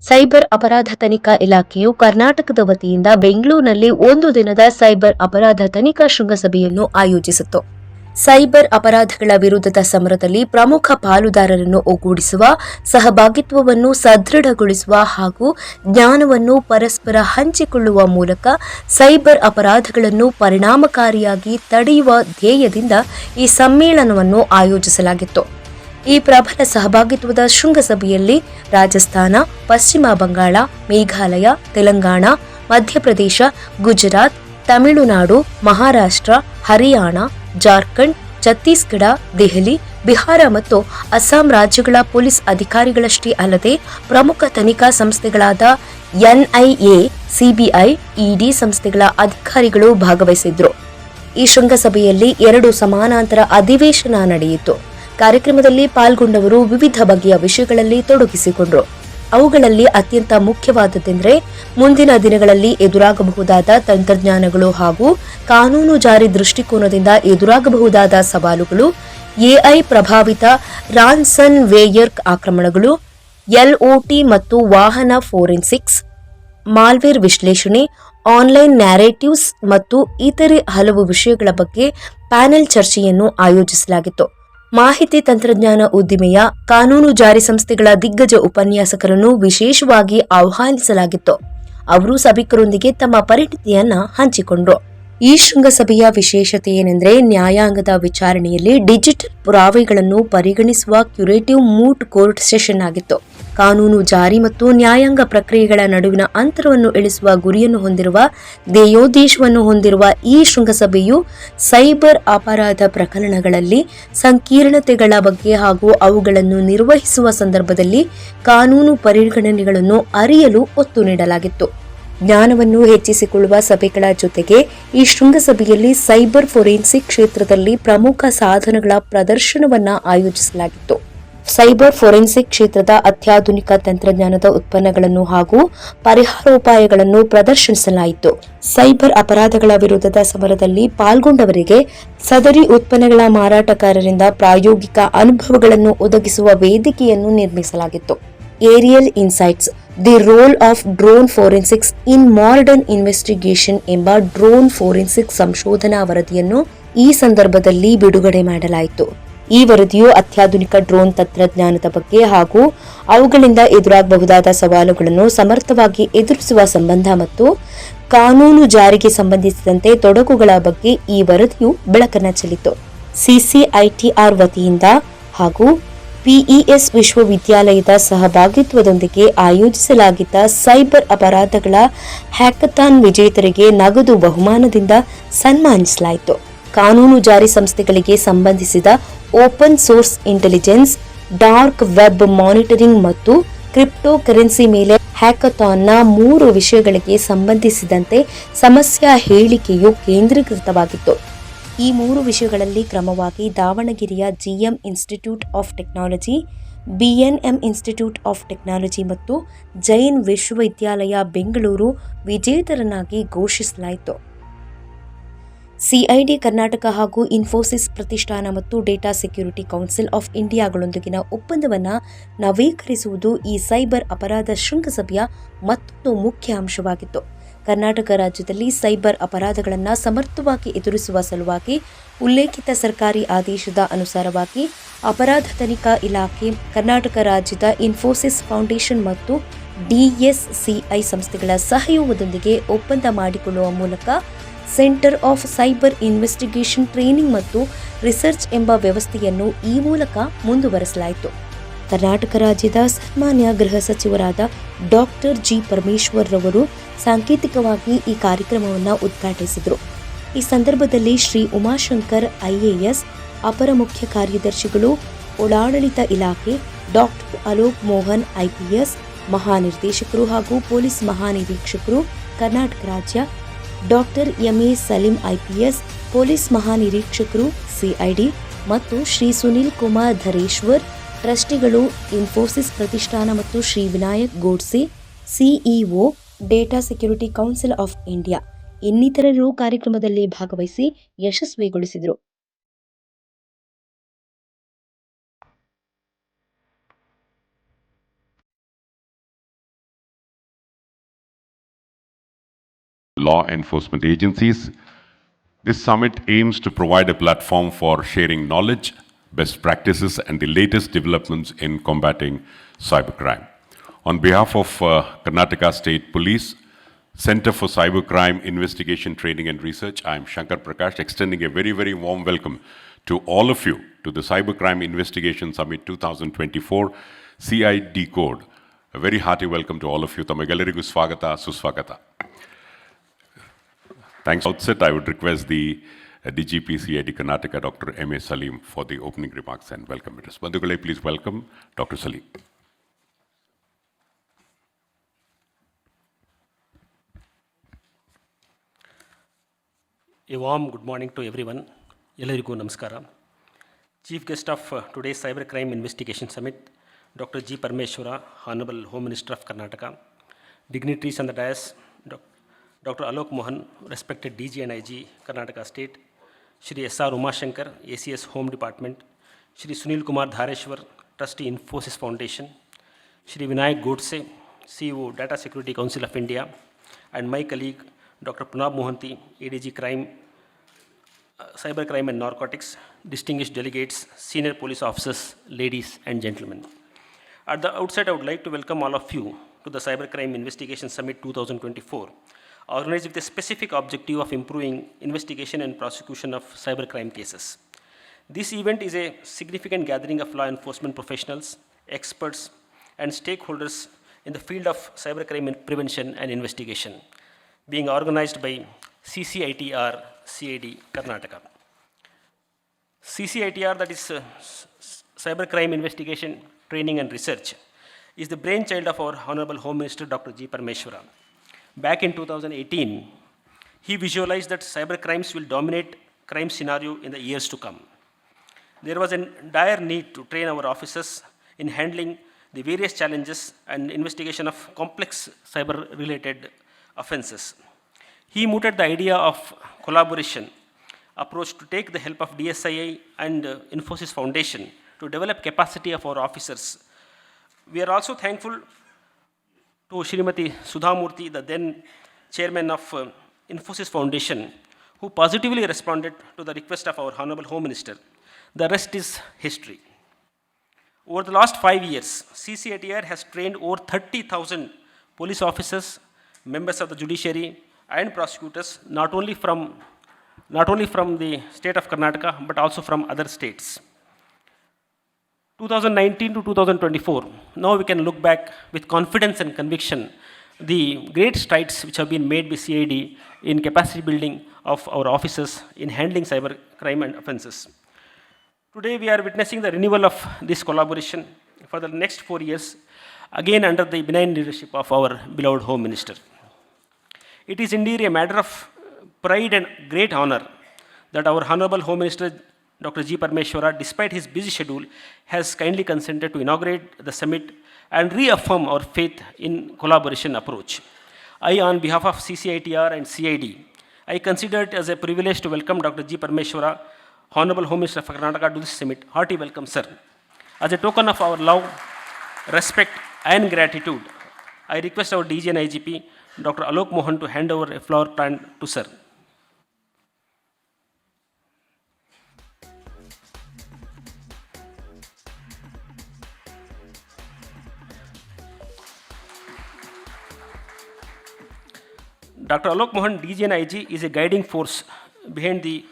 Cyber ಅಪರಾಧ ತನಿಖಾ ಇಲಾಖೆಯು ಕರ್ನಾಟಕದ ವತಿಯಿಂದ ಬೆಂಗಳೂರಿನಲ್ಲಿ ಒಂದು ದಿನದ ಸೈಬರ್ ಅಪರಾಧ ತನಿಖಾ ಶೃಂಗಸಭೆಯನ್ನು ಆಯೋಜಿಸಿತ್ತು. ಸೈಬರ್ ಅಪರಾಧಗಳ ವಿರುದ್ಧದ ಸಮರದಲ್ಲಿ ಪ್ರಮುಖ ಪಾಲುದಾರರನ್ನು ಒಗ್ಗೂಡಿಸುವ, ಸಹಭಾಗಿತ್ವವನ್ನು ಸದೃಢಗೊಳಿಸುವ ಹಾಗೂ ಜ್ಞಾನವನ್ನು ಪರಸ್ಪರ ಹಂಚಿಕೊಳ್ಳುವ ಮೂಲಕ ಸೈಬರ್ ಅಪರಾಧಗಳನ್ನು ಪರಿಣಾಮಕಾರಿಯಾಗಿ ತಡೆಯುವ ಧ್ಯೇಯದಿಂದ ಈ ಸಮ್ಮೇಳನವನ್ನು ಆಯೋಜಿಸಲಾಗಿತ್ತು. ಈ ಪ್ರಬಲ ಸಹಭಾಗಿತ್ವದ ಶೃಂಗಸಭೆಯಲ್ಲಿ ರಾಜಸ್ಥಾನ, ಪಶ್ಚಿಮ ಬಂಗಾಳ, ಮೇಘಾಲಯ, ತೆಲಂಗಾಣ, ಮಧ್ಯಪ್ರದೇಶ, ಗುಜರಾತ್, ತಮಿಳುನಾಡು, ಮಹಾರಾಷ್ಟ್ರ, ಹರಿಯಾಣ, ಜಾರ್ಖಂಡ್, ಛತ್ತೀಸ್ಗಢ, ದೆಹಲಿ, ಬಿಹಾರ ಮತ್ತು ಅಸ್ಸಾಂ ರಾಜ್ಯಗಳ ಪೊಲೀಸ್ ಅಧಿಕಾರಿಗಳಷ್ಟೇ ಅಲ್ಲದೆ ಪ್ರಮುಖ ತನಿಖಾ ಸಂಸ್ಥೆಗಳಾದ ಎನ್ಐಎ, ಸಿಬಿಐ, ಇಡಿ ಸಂಸ್ಥೆಗಳ ಅಧಿಕಾರಿಗಳು ಭಾಗವಹಿಸಿದ್ರು. ಈ ಶೃಂಗಸಭೆಯಲ್ಲಿ 2 ಸಮಾನಾಂತರ ಅಧಿವೇಶನ ನಡೆಯಿತು. ಕಾರ್ಯಕ್ರಮದಲ್ಲಿ ಪಾಲ್ಗೊಂಡವರು ವಿವಿಧ ಬಗೆಯ ವಿಷಯಗಳಲ್ಲಿ ತೊಡಗಿಸಿಕೊಂಡರು. ಅವುಗಳಲ್ಲಿ ಅತ್ಯಂತ ಮುಖ್ಯವಾದದ್ದೆಂದರೆ ಮುಂದಿನ ದಿನಗಳಲ್ಲಿ ಎದುರಾಗಬಹುದಾದ ತಂತ್ರಜ್ಞಾನಗಳು ಹಾಗೂ ಕಾನೂನು ಜಾರಿ ದೃಷ್ಟಿಕೋನದಿಂದ ಎದುರಾಗಬಹುದಾದ ಸವಾಲುಗಳು, ಎಐ ಪ್ರಭಾವಿತ ರಾನ್ಸನ್ ವೇಯರ್ ಆಕ್ರಮಣಗಳು, ಎಲ್ಒಟಿ ಮತ್ತು ವಾಹನ ಫೋರೆನ್ಸಿಕ್ಸ್, ಮಾಲ್ವೇರ್ ವಿಶ್ಲೇಷಣೆ, ಆನ್ಲೈನ್ ನ್ಯಾರೇಟಿವ್ಸ್ ಮತ್ತು ಇತರೆ ಹಲವು ವಿಷಯಗಳ ಬಗ್ಗೆ ಪ್ಯಾನೆಲ್ ಚರ್ಚೆಯನ್ನು ಆಯೋಜಿಸಲಾಗಿತ್ತು. ಮಾಹಿತಿ ತಂತ್ರಜ್ಞಾನ ಉದ್ದಿಮೆಯ ಕಾನೂನು ಜಾರಿ ಸಂಸ್ಥೆಗಳ ದಿಗ್ಗಜ ಉಪನ್ಯಾಸಕರನ್ನು ವಿಶೇಷವಾಗಿ ಆಹ್ವಾನಿಸಲಾಗಿತ್ತು. ಅವರು ಸಭಿಕರೊಂದಿಗೆ ತಮ್ಮ ಪರಿಣಿತಿಯನ್ನ ಹಂಚಿಕೊಂಡರು. ಈ ಶೃಂಗಸಭೆಯ ವಿಶೇಷತೆ ಏನೆಂದರೆ ನ್ಯಾಯಾಂಗದ ವಿಚಾರಣೆಯಲ್ಲಿ ಡಿಜಿಟಲ್ ಪುರಾವೆಗಳನ್ನು ಪರಿಗಣಿಸುವ ಕ್ಯುರೇಟಿವ್ ಮೂಟ್ ಕೋರ್ಟ್ ಸೆಷನ್ ಆಗಿತ್ತು. ಕಾನೂನು ಜಾರಿ ಮತ್ತು ನ್ಯಾಯಾಂಗ ಪ್ರಕ್ರಿಯೆಗಳ ನಡುವಿನ ಅಂತರವನ್ನು ಇಳಿಸುವ ಗುರಿಯನ್ನು ಹೊಂದಿರುವ ಧ್ಯೇಯೋದ್ದೇಶವನ್ನು ಹೊಂದಿರುವ ಈ ಶೃಂಗಸಭೆಯು ಸೈಬರ್ ಅಪರಾಧ ಪ್ರಕರಣಗಳಲ್ಲಿ ಸಂಕೀರ್ಣತೆಗಳ ಬಗ್ಗೆ ಹಾಗೂ ಅವುಗಳನ್ನು ನಿರ್ವಹಿಸುವ ಸಂದರ್ಭದಲ್ಲಿ ಕಾನೂನು ಪರಿಗಣನೆಗಳನ್ನು ಅರಿಯಲು ಒತ್ತು ನೀಡಲಾಗಿತ್ತು. ಜ್ಞಾನವನ್ನು ಹೆಚ್ಚಿಸಿಕೊಳ್ಳುವ ಸಭೆಗಳ ಜೊತೆಗೆ ಈ ಶೃಂಗಸಭೆಯಲ್ಲಿ ಸೈಬರ್ ಫೋರೆನ್ಸಿಕ್ ಕ್ಷೇತ್ರದಲ್ಲಿ ಪ್ರಮುಖ ಸಾಧನಗಳ ಪ್ರದರ್ಶನವನ್ನು ಆಯೋಜಿಸಲಾಗಿತ್ತು. ಸೈಬರ್ ಫೋರೆನ್ಸಿಕ್ ಕ್ಷೇತ್ರದ ಅತ್ಯಾಧುನಿಕ ತಂತ್ರಜ್ಞಾನದ ಉತ್ಪನ್ನಗಳನ್ನು ಹಾಗೂ ಪರಿಹಾರೋಪಾಯಗಳನ್ನು ಪ್ರದರ್ಶಿಸಲಾಯಿತು. ಸೈಬರ್ ಅಪರಾಧಗಳ ವಿರುದ್ಧದ ಸಮರದಲ್ಲಿ ಪಾಲ್ಗೊಂಡವರಿಗೆ ಸದರಿ ಉತ್ಪನ್ನಗಳ ಮಾರಾಟಗಾರರಿಂದ ಪ್ರಾಯೋಗಿಕ ಅನುಭವಗಳನ್ನು ಒದಗಿಸುವ ವೇದಿಕೆಯನ್ನು ನಿರ್ಮಿಸಲಾಗಿತ್ತು. Aerial insights, the role of drone forensics in modern investigation ಎಂಬ ಡ್ರೋನ್ ಫೋರೆನ್ಸಿಕ್ ಸಂಶೋಧನಾ ವರದಿಯನ್ನು ಈ ಸಂದರ್ಭದಲ್ಲಿ ಬಿಡುಗಡೆ ಮಾಡಲಾಯಿತು. ಈ ವರದಿಯು ಅತ್ಯಾಧುನಿಕ ಡ್ರೋನ್ ತಂತ್ರಜ್ಞಾನದ ಬಗ್ಗೆ ಹಾಗೂ ಅವುಗಳಿಂದ ಎದುರಾಗಬಹುದಾದ ಸವಾಲುಗಳನ್ನು ಸಮರ್ಥವಾಗಿ ಎದುರಿಸುವ ಸಂಬಂಧ ಮತ್ತು ಕಾನೂನು ಜಾರಿಗೆ ಸಂಬಂಧಿಸಿದಂತೆ ತೊಡಕುಗಳ ಬಗ್ಗೆ ಈ ವರದಿಯು ಬೆಳಕನ್ನು ಚೆಲ್ಲಿತು. ಸಿಸಿಐಟಿಆರ್ ವತಿಯಿಂದ ಹಾಗೂ ಪಿಇಎಸ್ ವಿಶ್ವವಿದ್ಯಾಲಯದ ಸಹಭಾಗಿತ್ವದೊಂದಿಗೆ ಆಯೋಜಿಸಲಾಗಿದ್ದ ಸೈಬರ್ ಅಪರಾಧಗಳ ಹ್ಯಾಕಥಾನ್ ವಿಜೇತರಿಗೆ ನಗದು ಬಹುಮಾನದಿಂದ ಸನ್ಮಾನಿಸಲಾಯಿತು. ಕಾನೂನು ಜಾರಿ ಸಂಸ್ಥೆಗಳಿಗೆ ಸಂಬಂಧಿಸಿದ open source intelligence, dark web monitoring ಮತ್ತು ಕ್ರಿಪ್ಟೋ ಕರೆನ್ಸಿ ಮೇಲೆ ಹ್ಯಾಕಥಾನ್ನ 3 ವಿಷಯಗಳಿಗೆ ಸಂಬಂಧಿಸಿದಂತೆ ಸಮಸ್ಯಾ ಹೇಳಿಕೆಯು ಕೇಂದ್ರೀಕೃತವಾಗಿತ್ತು. ಈ 3 ವಿಷಯಗಳಲ್ಲಿ ಕ್ರಮವಾಗಿ ದಾವಣಗೆರೆಯ GM institute of technology, BNM institute of technology ಮತ್ತು ಜೈನ್ ವಿಶ್ವವಿದ್ಯಾಲಯ ಬೆಂಗಳೂರು ವಿಜೇತರನ್ನಾಗಿ ಘೋಷಿಸಲಾಯಿತು. ಸಿಐಡಿ ಕರ್ನಾಟಕ ಹಾಗೂ ಇನ್ಫೋಸಿಸ್ ಪ್ರತಿಷ್ಠಾನ ಮತ್ತು ಡೇಟಾ ಸೆಕ್ಯೂರಿಟಿ ಕೌನ್ಸಿಲ್ ಆಫ್ ಇಂಡಿಯಾಗಳೊಂದಿಗಿನ ಒಪ್ಪಂದವನ್ನು ನವೀಕರಿಸುವುದು ಈ ಸೈಬರ್ ಅಪರಾಧ ಶೃಂಗಸಭೆಯ ಮತ್ತೊಂದು ಮುಖ್ಯ ಅಂಶವಾಗಿತ್ತು. ಕರ್ನಾಟಕ ರಾಜ್ಯದಲ್ಲಿ ಸೈಬರ್ ಅಪರಾಧಗಳನ್ನು ಸಮರ್ಥವಾಗಿ ಎದುರಿಸುವ ಸಲುವಾಗಿ ಉಲ್ಲೇಖಿತ ಸರ್ಕಾರಿ ಆದೇಶದ ಅನುಸಾರವಾಗಿ ಅಪರಾಧ ತನಿಖಾ ಇಲಾಖೆ, ಕರ್ನಾಟಕ ರಾಜ್ಯದ ಇನ್ಫೋಸಿಸ್ ಫೌಂಡೇಶನ್ ಮತ್ತು ಡಿಎಸ್ಸಿಐ ಸಂಸ್ಥೆಗಳ ಸಹಯೋಗದೊಂದಿಗೆ ಒಪ್ಪಂದ ಮಾಡಿಕೊಳ್ಳುವ ಮೂಲಕ centre of cyber investigation training ಮತ್ತು ರಿಸರ್ಚ್ ಎಂಬ ವ್ಯವಸ್ಥೆಯನ್ನು ಈ ಮೂಲಕ ಮುಂದುವರೆಸಲಾಯಿತು. ಕರ್ನಾಟಕ ರಾಜ್ಯದ ಸನ್ಮಾನ್ಯ ಗೃಹ ಸಚಿವರಾದ ಡಾಕ್ಟರ್ ಜಿ ಪರಮೇಶ್ವರ್ ರವರು ಸಾಂಕೇತಿಕವಾಗಿ ಈ ಕಾರ್ಯಕ್ರಮವನ್ನು ಉದ್ಘಾಟಿಸಿದರು. ಈ ಸಂದರ್ಭದಲ್ಲಿ ಶ್ರೀ ಉಮಾಶಂಕರ್ ಐಎಎಸ್, ಅಪರ ಮುಖ್ಯ ಕಾರ್ಯದರ್ಶಿಗಳು, ಒಳಾಡಳಿತ ಇಲಾಖೆ, ಡಾಕ್ಟರ್ ಅಲೋಕ್ ಮೋಹನ್ ಐಪಿಎಸ್, ಮಹಾನಿರ್ದೇಶಕರು ಹಾಗೂ ಪೊಲೀಸ್ ಮಹಾನಿರೀಕ್ಷಕರು ಕರ್ನಾಟಕ ರಾಜ್ಯ, doctor M A Saleem IPS, police ಮಹಾನಿರೀಕ್ಷಕರು ಸಿಐಡಿ ಮತ್ತು ಶ್ರೀ ಸುನಿಲ್ ಕುಮಾರ್ ಧರೇಶ್ವರ್, ಟ್ರಸ್ಟಿಗಳು, ಇನ್ಫೋಸಿಸ್ ಪ್ರತಿಷ್ಠಾನ ಮತ್ತು Shri Vinayak Godse, CEO, data security council of India ಇನ್ನಿತರರು ಕಾರ್ಯಕ್ರಮದಲ್ಲಿ ಭಾಗವಹಿಸಿ ಯಶಸ್ವಿಗೊಳಿಸಿದರು. law enforcement agencies. This summit aims to provide a platform for sharing knowledge, best practices, and the latest developments in combating cybercrime. On behalf of Karnataka State Police, Center for Cybercrime Investigation, Training and Research, I am Shankar Prakash, extending a very, very warm welcome to all of you to the Cybercrime Investigation Summit 2024, Cidecode. A very hearty welcome to all of you. Tamagalarigu swagata, suswagata. Thanks. Outset, I would request the DGP CID Karnataka, Dr. M.A. Salim, for the opening remarks and welcome address. Bandhugale, please welcome Dr. Salim. A warm good morning to everyone. Ellarigu namaskara. Chief guest of today's Cybercrime Investigation Summit, Dr. G. Parmeshwara, Honorable Home Minister of Karnataka, dignitaries on the dais, Dr. Alok Mohan, respected DG and IG, Karnataka State, Shri S.R. Umashankar, ACS Home Department, Shri Sunil Kumar Dhareshwar, Trustee Infosys Foundation, Shri Vinayak Godse, CEO Data Security Council of India, and my colleague, Dr. Pranab Mohanty, ADG Crime, Cybercrime and Narcotics, distinguished delegates, senior police officers, ladies and gentlemen. At the outset, I would like to welcome all of you to the Cybercrime Investigation Summit 2024, organized with the specific objective of improving investigation and prosecution of cybercrime cases. This event is a significant gathering of law enforcement professionals, experts, and stakeholders in the field of cybercrime prevention and investigation, being organized by CCITR CID Karnataka. CCITR, that is Cybercrime Investigation, Training and Research, is the brainchild of our Honorable Home Minister Dr. G. Parmeshwara. Back in 2018, he visualized that cybercrimes will dominate crime scenario in the years to come. There was a dire need to train our officers in handling the various challenges and investigation of complex cyber-related offenses. He mooted the idea of collaboration approach to take the help of DSII and Infosys Foundation to develop capacity of our officers. We are also thankful to Srimati Sudhamurthy, the then chairman of Infosys Foundation, who positively responded to the request of our Honorable Home Minister. The rest is history. Over the last 5 years, CCITR has trained over 30,000 police officers, members of the judiciary, and prosecutors, not only from the state of Karnataka, but also from other states. 2019 to 2024, now we can look back with confidence and conviction the great strides which have been made by CID in capacity building of our officers in handling cyber crime and offenses. Today we are witnessing the renewal of this collaboration for the next 4 years, again under the benign leadership of our beloved Home Minister. It is indeed a matter of pride and great honor that our Honorable Home Minister Dr. G. Parmeshwara, despite his busy schedule, has kindly consented to inaugurate the summit and reaffirm our faith in collaboration approach. I, on behalf of CCITR and CID, I consider it as a privilege to welcome Dr. G. Parmeshwara, Honorable Home Minister of Karnataka, to this summit. Hearty welcome, sir. As a token of our love, respect, and gratitude, I request our DG and IGP, Dr. Alok Mohan, to hand over a flower plant to sir. Dr. Alok Mohan, DG and IG, is a guiding force behind the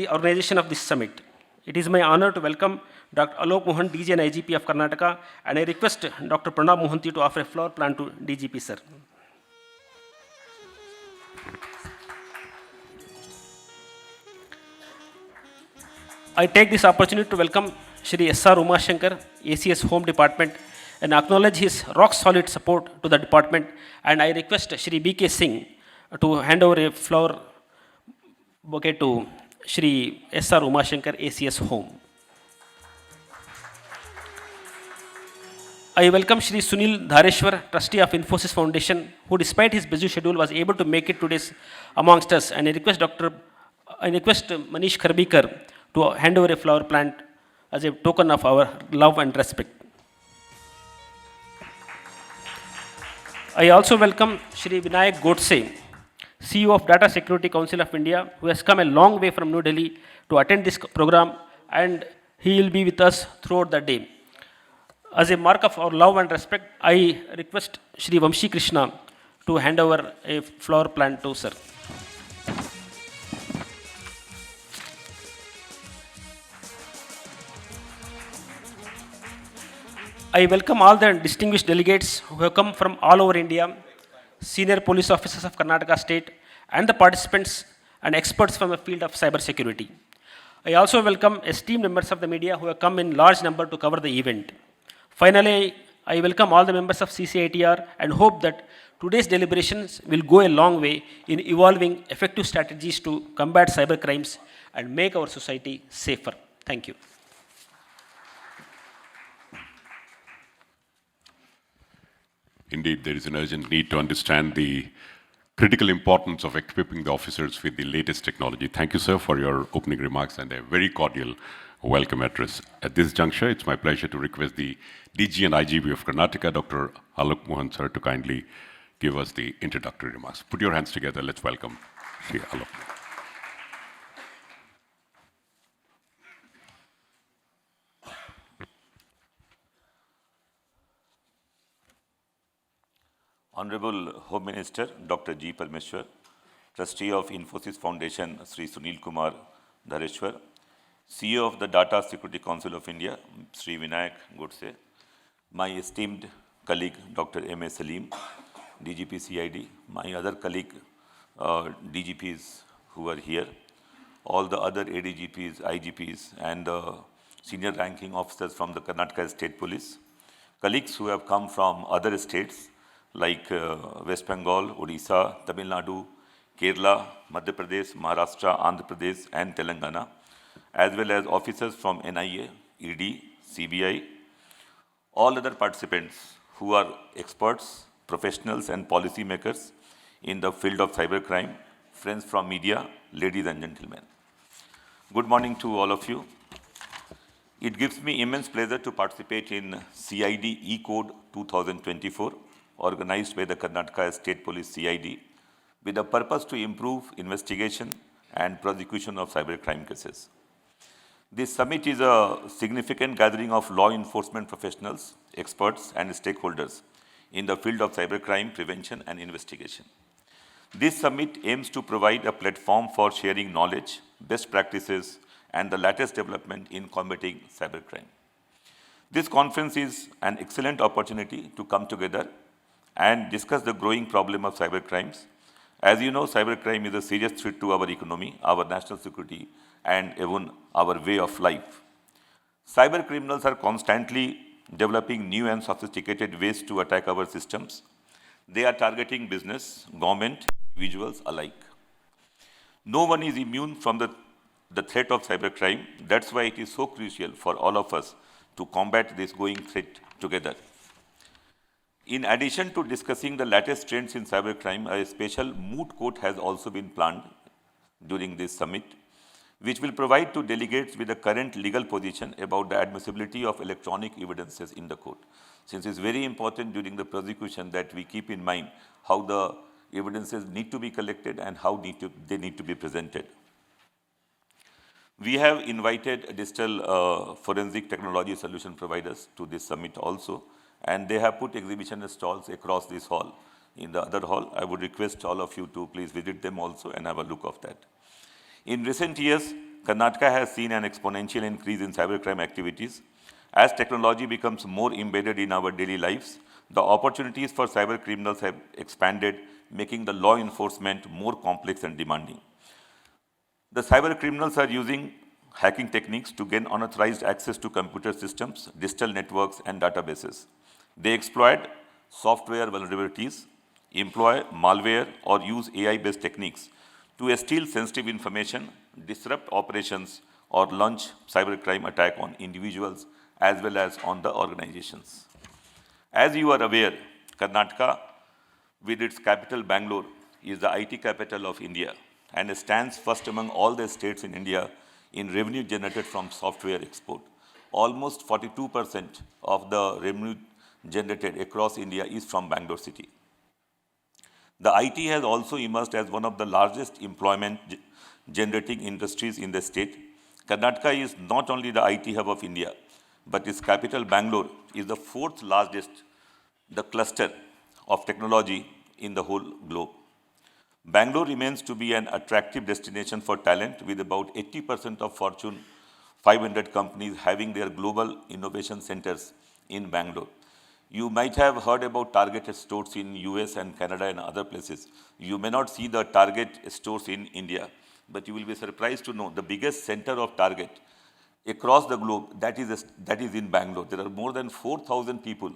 organization of this summit. It is my honor to welcome Dr. Alok Mohan, DG and IGP of Karnataka, and I request Dr. Pranab Mohanty to offer a flower plant to DGP, sir. I take this opportunity to welcome Shri S.R. Umashankar, ACS Home Department, and acknowledge his rock-solid support to the department, and I request Shri B.K. Singh to hand over a flower bouquet to Shri S.R. Umashankar, ACS Home. I welcome Shri Sunil Dhareshwar, Trustee of Infosys Foundation, who despite his busy schedule was able to make it today amongst us, and I request Manish Kharbikar to hand over a flower plant as a token of our love and respect. I also welcome Shri Vinayak Godse, CEO of Data Security Council of India, who has come a long way from New Delhi to attend this program, and he will be with us throughout the day. As a mark of our love and respect, I request Shri Vamshi Krishna to hand over a flower plant to sir. I welcome all the distinguished delegates who have come from all over India, senior police officers of Karnataka state, and the participants and experts from the field of cybersecurity. I also welcome esteemed members of the media who have come in large number to cover the event. Finally, I welcome all the members of CCITR and hope that today's deliberations will go a long way in evolving effective strategies to combat cybercrimes and make our society safer. Thank you. Indeed, there is an urgent need to understand the critical importance of equipping the officers with the latest technology. Thank you, sir, for your opening remarks and a very cordial welcome address. At this juncture, it's my pleasure to request the DG and IGP of Karnataka, Dr. Alok Mohan, sir, to kindly give us the introductory remarks. Put your hands together. Let's welcome Sri Alok. Honorable Home Minister Dr. G. Parmeshwar, Trustee of Infosys Foundation Sri Sunil Kumar Dhareshwar, CEO of the Data Security Council of India Sri Vinayak Godse, my esteemed colleague Dr. M. A. Salim, DGP CID, my other colleague DGPs who are here, all the other ADGPs, IGPs, and senior ranking officers from the Karnataka State Police, colleagues who have come from other states like West Bengal, Odisha, Tamil Nadu, Kerala, Madhya Pradesh, Maharashtra, Andhra Pradesh, and Telangana, as well as officers from NIA, ED, CBI, all other participants who are experts, professionals, and policymakers in the field of cybercrime, friends from media, ladies and gentlemen. Good morning to all of you. It gives me immense pleasure to participate in CID E-Code 2024, organized by the Karnataka State Police CID, with the purpose to improve investigation and prosecution of cybercrime cases. This summit is a significant gathering of law enforcement professionals, experts, and stakeholders in the field of cybercrime prevention and investigation. This summit aims to provide a platform for sharing knowledge, best practices, and the latest development in combating cybercrime. This conference is an excellent opportunity to come together and discuss the growing problem of cybercrimes. As you know, cybercrime is a serious threat to our economy, our national security, and even our way of life. Cyber criminals are constantly developing new and sophisticated ways to attack our systems. They are targeting business, government, individuals alike. No one is immune from the threat of cybercrime. That's why it is so crucial for all of us to combat this growing threat together. In addition to discussing the latest trends in cybercrime, a special moot court has also been planned during this summit, which will provide to delegates with the current legal position about the admissibility of electronic evidences in the court. Since it's very important during the prosecution that we keep in mind how the evidences need to be collected and how they need to be presented. We have invited digital forensic technology solution providers to this summit also, and they have put exhibition stalls across this hall. In the other hall, I would request all of you to please visit them also and have a look of that. In recent years, Karnataka has seen an exponential increase in cybercrime activities. As technology becomes more embedded in our daily lives, the opportunities for cyber criminals have expanded, making the law enforcement more complex and demanding. The cyber criminals are using hacking techniques to gain unauthorized access to computer systems, digital networks, and databases. They exploit software vulnerabilities, employ malware, or use AI-based techniques to steal sensitive information, disrupt operations, or launch cybercrime attack on individuals as well as on the organizations. As you are aware, Karnataka, with its capital Bangalore, is the IT capital of India and stands first among all the states in India in revenue generated from software export. Almost 42% of the revenue generated across India is from Bangalore city. The IT has also emerged as one of the largest employment generating industries in the state. Karnataka is not only the IT hub of India, but its capital Bangalore is the fourth largest, the cluster of technology in the whole globe. Bangalore remains to be an attractive destination for talent, with about 80% of Fortune 500 companies having their global innovation centers in Bangalore. You might have heard about Target stores in US and Canada and other places. You may not see the Target stores in India, but you will be surprised to know the biggest center of Target across the globe, that is in Bangalore. There are more than 4,000 people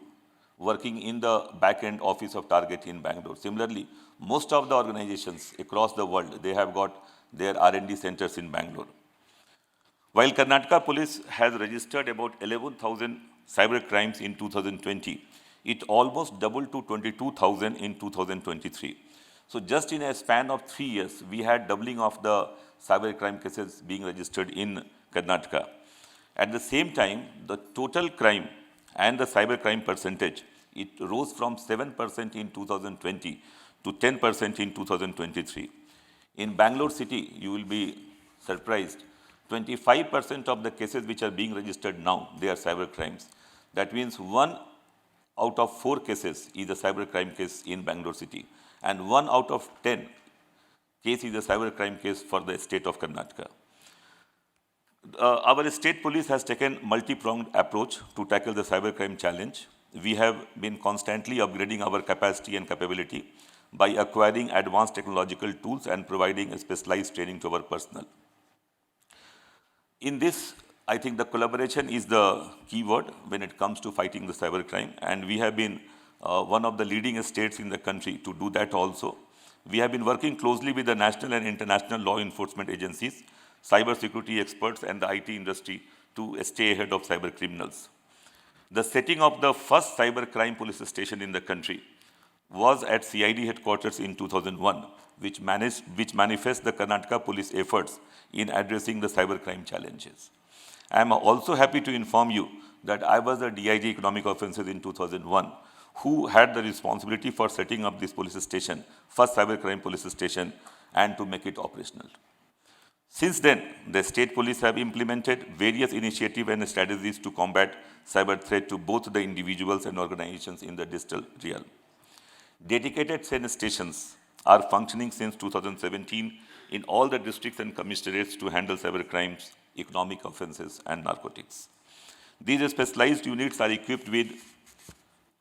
working in the back-end office of Target in Bangalore. Similarly, most of the organizations across the world, they have got their R&D centers in Bangalore. While Karnataka Police has registered about 11,000 cyber crimes in 2020, it almost doubled to 22,000 in 2023. So just in a span of 3 years, we had doubling of the cyber crime cases being registered in Karnataka. At the same time, the total crime and the cyber crime percentage, it rose from 7% in 2020 to 10% in 2023. In Bangalore city, you will be surprised, 25% of the cases which are being registered now, they are cyber crimes. That means 1 out of 4 cases is a cyber crime case in Bangalore city, and 1 out of 10 case is a cyber crime case for the state of Karnataka. Our state police has taken multi-pronged approach to tackle the cybercrime challenge. We have been constantly upgrading our capacity and capability by acquiring advanced technological tools and providing specialized training to our personnel. In this, I think the collaboration is the key word when it comes to fighting the cybercrime, and we have been one of the leading states in the country to do that also. We have been working closely with the national and international law enforcement agencies, cybersecurity experts, and the IT industry to stay ahead of cyber criminals. The setting of the first cybercrime police station in the country was at CID headquarters in 2001, which manifests the Karnataka police efforts in addressing the cybercrime challenges. I am also happy to inform you that I was the DIG Economic Offences in 2001, who had the responsibility for setting up this police station, first cybercrime police station, and to make it operational. Since then, the state police have implemented various initiatives and strategies to combat cyber threat to both the individuals and organizations in the digital realm. Dedicated SEN stations are functioning since 2017 in all the districts and commissionerates to handle cyber crimes, economic offenses, and narcotics. These specialized units are equipped with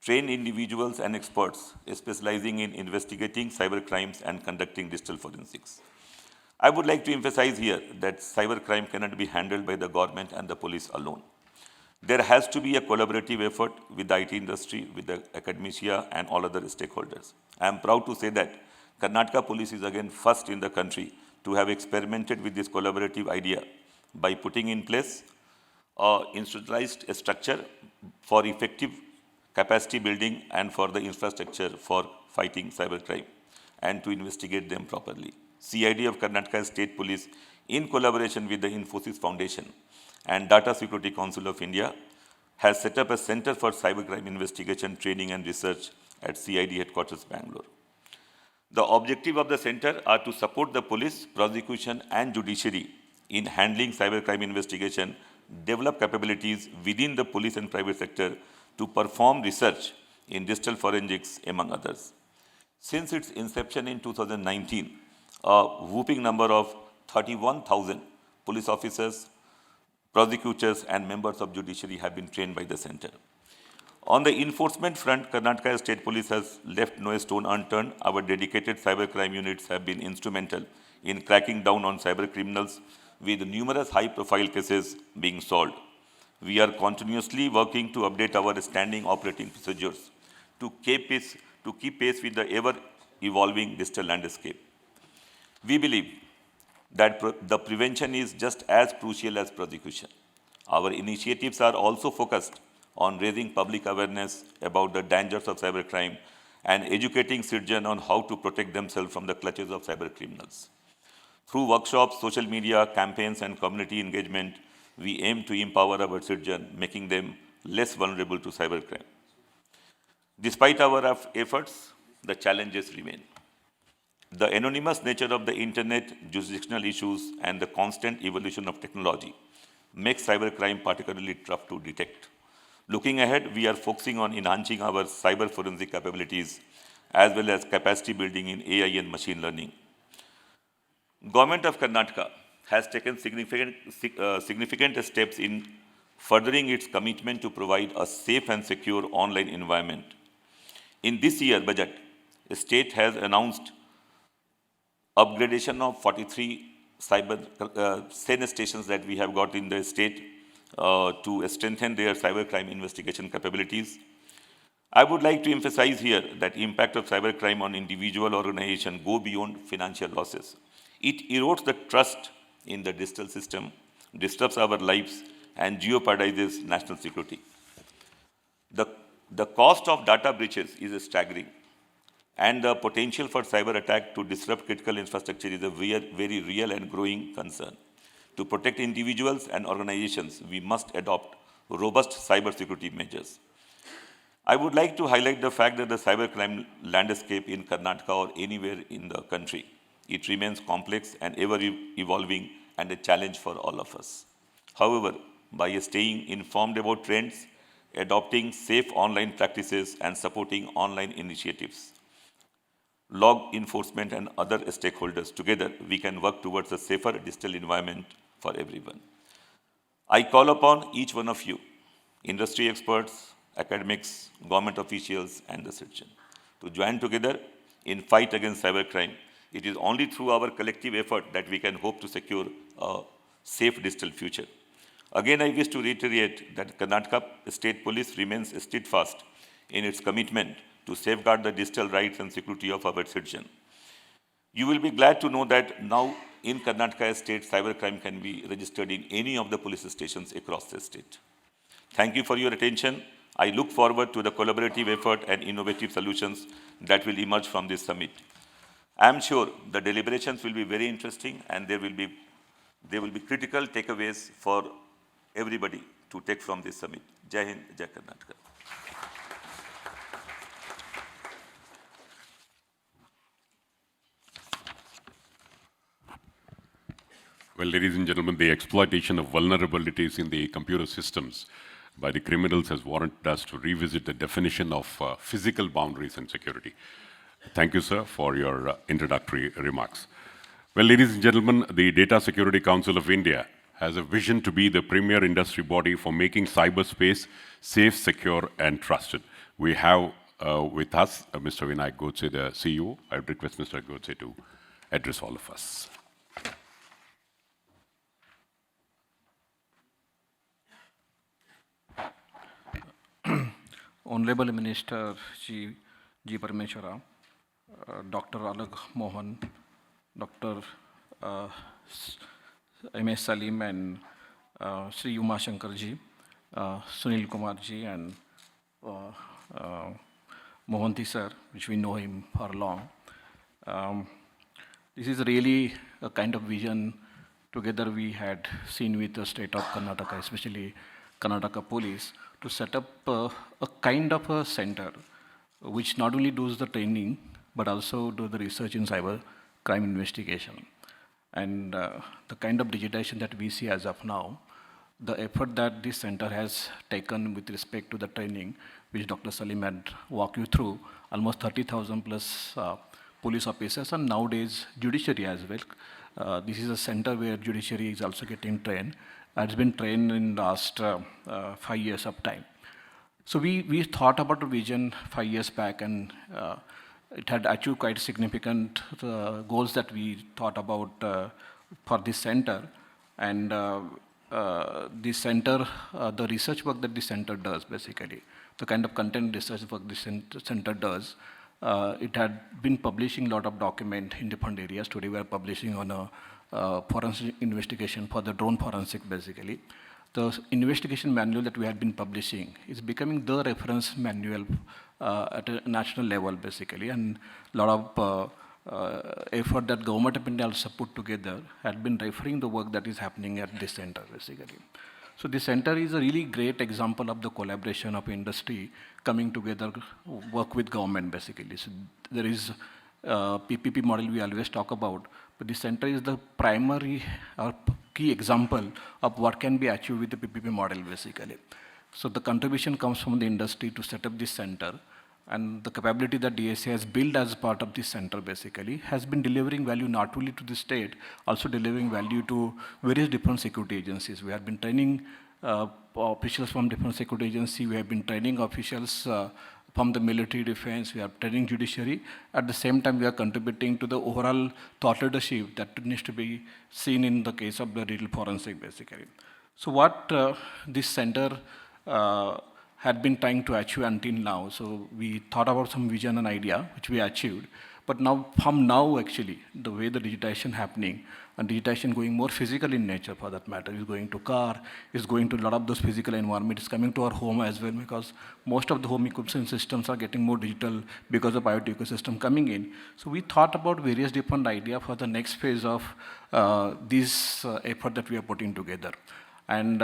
trained individuals and experts specializing in investigating cyber crimes and conducting digital forensics. I would like to emphasize here that cybercrime cannot be handled by the government and the police alone. There has to be a collaborative effort with the IT industry, with the academia, and all other stakeholders. I am proud to say that Karnataka Police is again first in the country to have experimented with this collaborative idea by putting in place an institutionalized structure for effective capacity building and for the infrastructure for fighting cybercrime and to investigate them properly. CID of Karnataka State Police, in collaboration with the Infosys Foundation and Data Security Council of India, has set up a Center for Cybercrime Investigation, Training and Research at CID headquarters, Bangalore. The objective of the center are to support the police, prosecution, and judiciary in handling cybercrime investigation, develop capabilities within the police and private sector to perform research in digital forensics, among others. Since its inception in 2019, a whooping number of 31,000 police officers, prosecutors, and members of judiciary have been trained by the center. On the enforcement front, Karnataka State Police has left no stone unturned. Our dedicated cybercrime units have been instrumental in cracking down on cyber criminals, with numerous high-profile cases being solved. We are continuously working to update our standing operating procedures to keep pace with the ever-evolving digital landscape. We believe that the prevention is just as crucial as prosecution. Our initiatives are also focused on raising public awareness about the dangers of cybercrime and educating citizens on how to protect themselves from the clutches of cyber criminals. Through workshops, social media, campaigns, and community engagement, we aim to empower our citizens, making them less vulnerable to cybercrime. Despite our efforts, the challenges remain. The anonymous nature of the internet, jurisdictional issues, and the constant evolution of technology makes cybercrime particularly tough to detect. Looking ahead, we are focusing on enhancing our cyber forensic capabilities as well as capacity building in AI and machine learning. Government of Karnataka has taken significant steps in furthering its commitment to provide a safe and secure online environment. In this year budget, the state has announced upgradation of 43 cyber SEN stations that we have got in the state to strengthen their cybercrime investigation capabilities. I would like to emphasize here that impact of cybercrime on individual organization go beyond financial losses. It erodes the trust in the digital system, disrupts our lives, and jeopardizes national security. The cost of data breaches is staggering, and the potential for cyber attack to disrupt critical infrastructure is a very real and growing concern. To protect individuals and organizations, we must adopt robust cybersecurity measures. I would like to highlight the fact that the cybercrime landscape in Karnataka or anywhere in the country, it remains complex and ever evolving and a challenge for all of us. However, by staying informed about trends, adopting safe online practices, and supporting online initiatives, law enforcement and other stakeholders together, we can work towards a safer digital environment for everyone. I call upon each one of you, industry experts, academics, government officials, and the citizen, to join together in fight against cybercrime. It is only through our collective effort that we can hope to secure a safe digital future. Again, I wish to reiterate that Karnataka State Police remains steadfast in its commitment to safeguard the digital rights and security of our citizens. You will be glad to know that now in Karnataka State, cybercrime can be registered in any of the police stations across the state. Thank you for your attention. I look forward to the collaborative effort and innovative solutions that will emerge from this summit. I am sure the deliberations will be very interesting, and there will be critical takeaways for everybody to take from this summit. Jai Hind, Jai Karnataka. Well, ladies and gentlemen, the exploitation of vulnerabilities in the computer systems by the criminals has warranted us to revisit the definition of physical boundaries and security. Thank you, sir, for your introductory remarks. Well, ladies and gentlemen, the Data Security Council of India has a vision to be the premier industry body for making cyberspace safe, secure, and trusted. We have with us Mr. Vinayak Godse, the CEO. I would request Mr. Godse to address all of us. Honorable Minister G. Parameshwara, Dr. Alag Mohan, Dr. M.S. Salim, and Sri Uma Shankar ji, Sunil Kumar ji, and Mohanty sir, which we know him for long. This is really a kind of vision together we had seen with the state of Karnataka, especially Karnataka Police, to set up a kind of a center which not only does the training but also do the research in cyber crime investigation. And the kind of digitization that we see as of now, the effort that this center has taken with respect to the training, which Dr. Salim had walked you through, almost 30,000 plus police officers, and nowadays judiciary as well. This is a center where judiciary is also getting trained. It's been trained in the last 5 years of time. So we thought about a vision 5 years back, and it had achieved quite significant goals that we thought about for this center. And this center, the research work that this center does, basically, the kind of content research work this center does, it had been publishing a lot of documents in different areas. Today we are publishing on a forensic investigation for the drone forensic, basically. The investigation manual that we had been publishing is becoming the reference manual at a national level, basically, and a lot of effort that Government of India also put together had been referring the work that is happening at this center, basically. So this center is a really great example of the collaboration of industry coming together, work with government, basically. So there is PPP model we always talk about, but the center is the primary or key example of what can be achieved with the PPP model basically. So the contribution comes from the industry to set up this center, and the capability that DSA has built as part of this center basically has been delivering value not only to the state, also delivering value to various different security agencies. We have been training officials from different security agencies, we have been training officials from the military defense, we are training judiciary. At the same time, we are contributing to the overall thought leadership that needs to be seen in the case of the digital forensic basically. So what this center had been trying to achieve until now. So we thought about some vision and idea, which we achieved. But now, from now actually, the way the digitization happening, and digitization going more physical in nature for that matter, is going to car, is going to a lot of those physical environments, coming to our home as well, because most of the home equipment systems are getting more digital because of IoT ecosystem coming in. So we thought about various different ideas for the next phase of this effort that we are putting together. And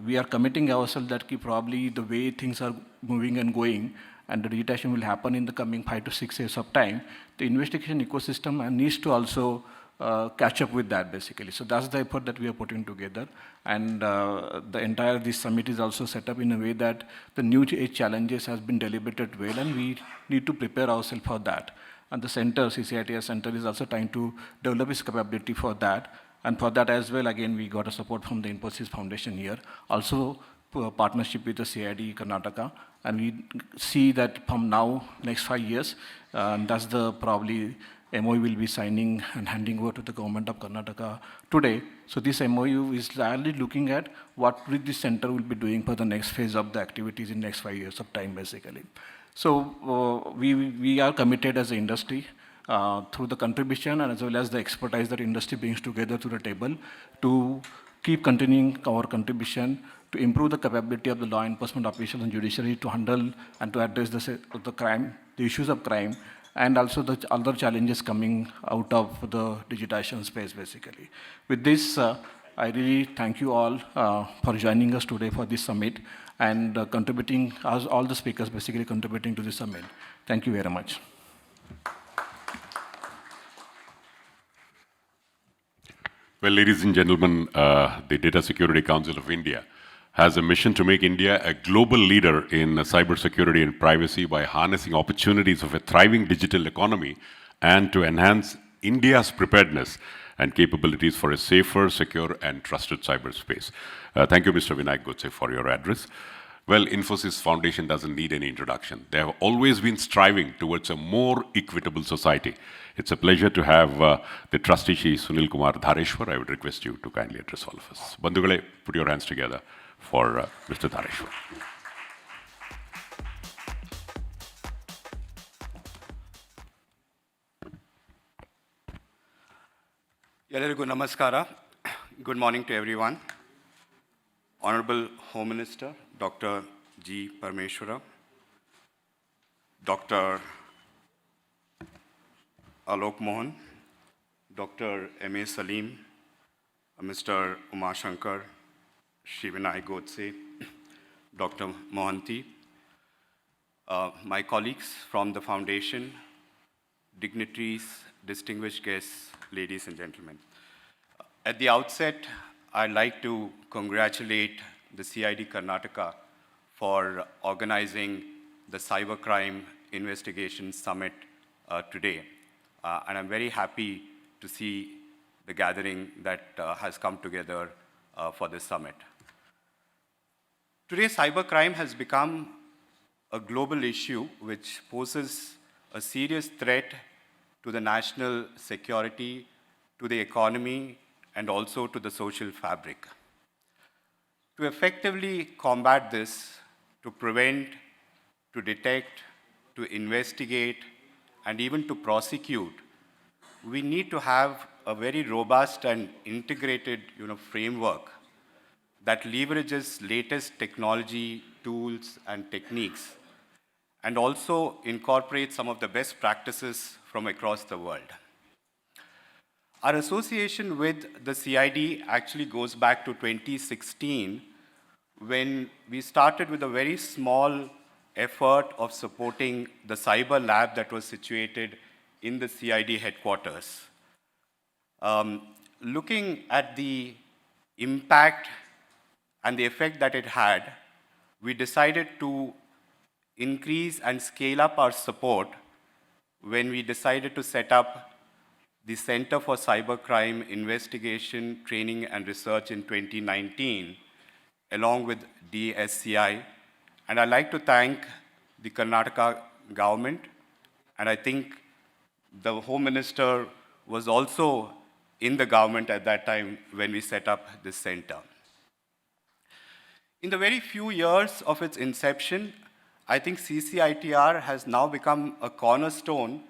we are committing ourselves that probably the way things are moving and going, and the digitization will happen in the coming 5 to 6 years of time, the investigation ecosystem needs to also catch up with that basically. So that's the effort that we are putting together. And the entire this summit is also set up in a way that the new age challenges has been deliberated well, and we need to prepare ourselves for that. And the center, CCITS center, is also trying to develop its capability for that. And for that as well, again, we got a support from the Infosys Foundation here. Also, partnership with the CID Karnataka. And we see that from now, next 5 years, that's the probably MOU will be signing and handing over to the government of Karnataka today. So this MOU is largely looking at what this center will be doing for the next phase of the activities in next 5 years of time, basically. So we are committed as an industry through the contribution and as well as the expertise that industry brings together to the table to keep continuing our contribution to improve the capability of the law enforcement officials and judiciary to handle and to address the crime, the issues of crime, and also the other challenges coming out of the digitization space, basically. With this, I really thank you all for joining us today for this summit and contributing, as all the speakers basically contributing to this summit. Thank you very much. Well, ladies and gentlemen, the Data Security Council of India has a mission to make India a global leader in cybersecurity and privacy by harnessing opportunities of a thriving digital economy and to enhance India's preparedness and capabilities for a safer, secure, and trusted cyberspace. Thank you, Mr. Vinayak Godse, for your address. Well, Infosys Foundation doesn't need any introduction. They have always been striving towards a more equitable society. It's a pleasure to have the trustee Shri Sunil Kumar Dhareshwar. I would request you to kindly address all of us. Bandhugale, put your hands together for Mr. Dhareshwar. Yellarigu namaskara. Good morning to everyone. Honorable Home Minister, Dr. G. Parmeshwara, Dr. Alok Mohan, Dr. M.A. Salim, Mr. Uma Shankar, Shri Vinayak Godse, Dr. Mohanty, my colleagues from the Foundation, dignitaries, distinguished guests, ladies and gentlemen. At the outset, I'd like to congratulate the CID Karnataka for organizing the Cybercrime Investigation Summit today. And I'm very happy to see the gathering that has come together for this summit. Today, cybercrime has become a global issue which poses a serious threat to the national security, to the economy, and also to the social fabric. To effectively combat this, to prevent, to detect, to investigate, and even to prosecute, we need to have a very robust and integrated framework that leverages latest technology, tools, and techniques, and also incorporates some of the best practices from across the world. Our association with the CID actually goes back to 2016, when we started with a very small effort of supporting the cyber lab that was situated in the CID headquarters. Looking at the impact and the effect that it had, we decided to increase and scale up our support when we decided to set up the Center for Cybercrime Investigation, Training and Research in 2019, along with DSCI. And I'd like to thank the Karnataka government, and I think the Home Minister was also in the government at that time when we set up this center. In the very few years of its inception, I think CCITR has now become a cornerstone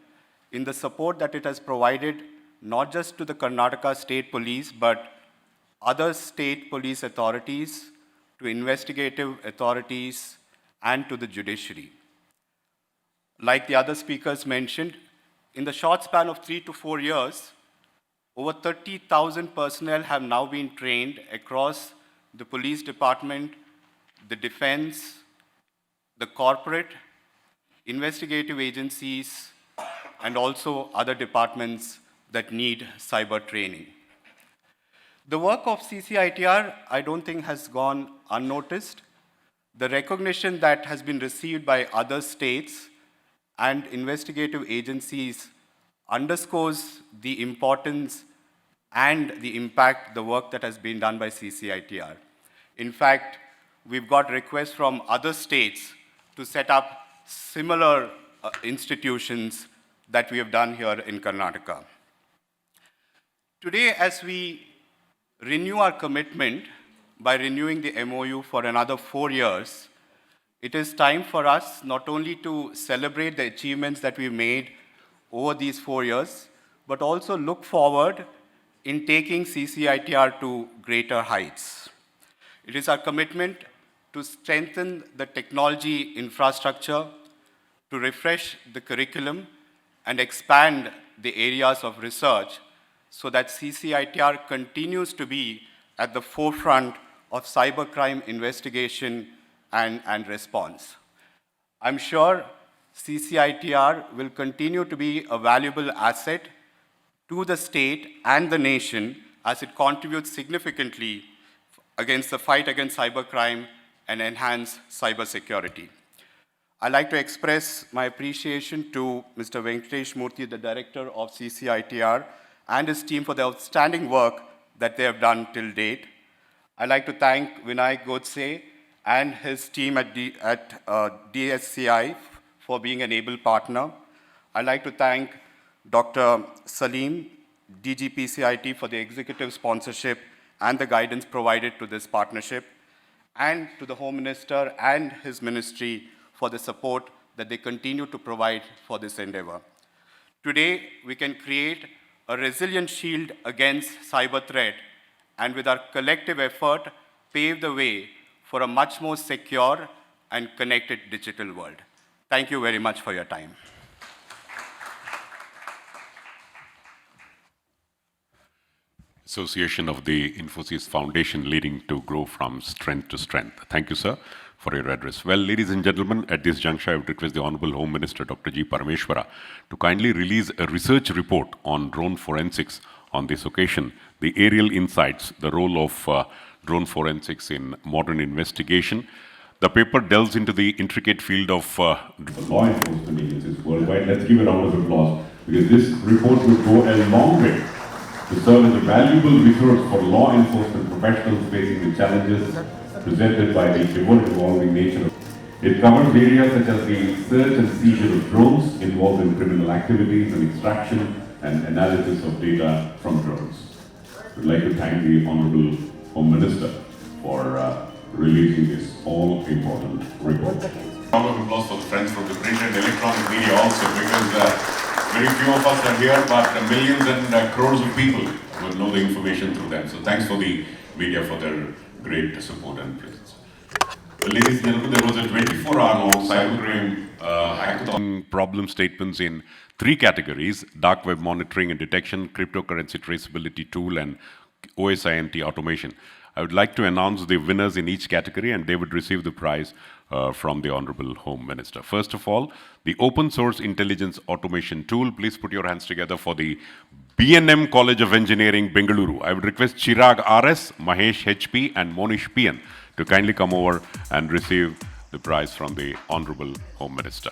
in the support that it has provided not just to the Karnataka State Police, but other state police authorities, to investigative authorities, and to the judiciary. Like the other speakers mentioned, in the short span of 3 to 4 years, over 30,000 personnel have now been trained across the police department, the defense, the corporate, investigative agencies, and also other departments that need cyber training. The work of CCITR, I don't think, has gone unnoticed. The recognition that has been received by other states and investigative agencies underscores the importance and the impact, the work that has been done by CCITR. In fact, we've got requests from other states to set up similar institutions that we have done here in Karnataka. Today, as we renew our commitment by renewing the MOU for another 4 years, it is time for us not only to celebrate the achievements that we made over these 4 years, but also look forward in taking CCITR to greater heights. It is our commitment to strengthen the technology infrastructure, to refresh the curriculum, and expand the areas of research so that CCITR continues to be at the forefront of cybercrime investigation and response. I'm sure CCITR will continue to be a valuable asset to the state and the nation as it contributes significantly against the fight against cybercrime and enhance cybersecurity. I'd like to express my appreciation to Mr. Venkatesh Murthy, the director of CCITR, and his team for the outstanding work that they have done till date. I'd like to thank Vinay Godse and his team at DSCI for being an able partner. I'd like to thank Dr. Salim, DGPCIT, for the executive sponsorship and the guidance provided to this partnership, and to the Home Minister and his ministry for the support that they continue to provide for this endeavor. Today, we can create a resilient shield against cyber threat, and with our collective effort, pave the way for a much more secure and connected digital world. Thank you very much for your time. Association of the Infosys Foundation leading to grow from strength to strength. Thank you, sir, for your address. Well, ladies and gentlemen, at this juncture, I would request the Honorable Home Minister, Dr. G. Parameshwara, to kindly release a research report on drone forensics on this occasion, the aerial insights, the role of drone forensics in modern investigation. The paper delves into the intricate field of law enforcement agencies worldwide. Let's give a round of applause, because this report will go a long way to serve as a valuable resource for law enforcement professionals facing the challenges presented by the ever-evolving nature. It covers areas such as the search and seizure of drones involved in criminal activities and extraction and analysis of data from drones. We'd like to thank the Honorable Home Minister for releasing this all-important report. Round of applause for the friends from the print and electronic media also, because very few of us are here, but millions and crores of people will know the information through them. So thanks for the media for their great support and presence. Well, ladies and gentlemen, there was a 24-hour-long cybercrime hackathon. Problem statements in 3 categories: dark web monitoring and detection, cryptocurrency traceability tool, and OSINT automation. I would like to announce the winners in each category, and they would receive the prize from the Honorable Home Minister. First of all, the Open Source Intelligence Automation Tool. Please put your hands together for the B&M College of Engineering, Bengaluru. I would request Chirag RS, Mahesh HP, and Monish PN to kindly come over and receive the prize from the Honorable Home Minister.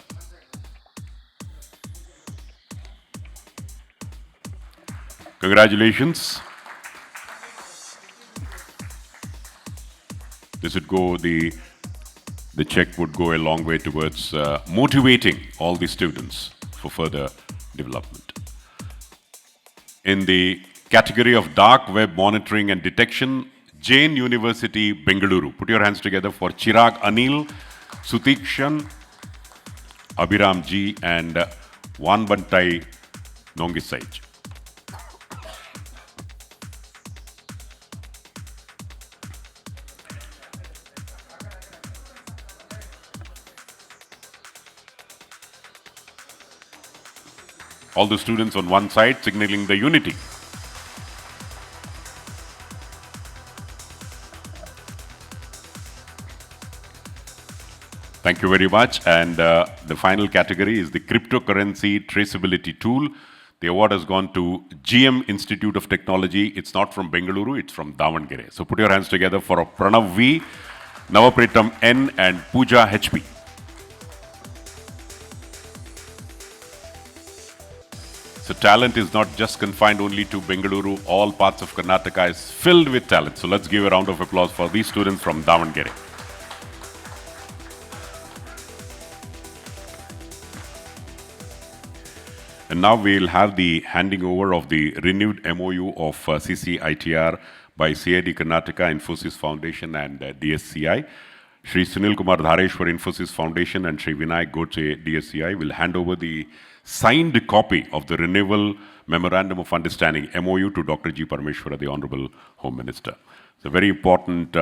Congratulations. This would go, the check would go a long way towards motivating all the students for further development. In the category of dark web monitoring and detection, Jain University, Bengaluru. Put your hands together for Chirag Anil, Sutikshan, Abhiram G, and Wanbantai Nongisaij. All the students on one side signaling the unity. Thank you very much. And the final category is the cryptocurrency traceability tool. The award has gone to GM Institute of Technology. It's not from Bengaluru, it's from Davangere. So put your hands together for Pranav V, Navapritam N, and Pooja HP. So talent is not just confined only to Bengaluru. All parts of Karnataka is filled with talent. So let's give a round of applause for these students from Davangere. And now we'll have the handing over of the renewed MOU of CCITR by CID Karnataka, Infosys Foundation, and DSCI. Shri Sunil Kumar Dhareshwar, Infosys Foundation, and Shri Vinayak Goche, DSCI, will hand over the signed copy of the Renewal Memorandum of Understanding, MOU, to Dr. G. Parameshwara, the Honorable Home Minister. It's a very important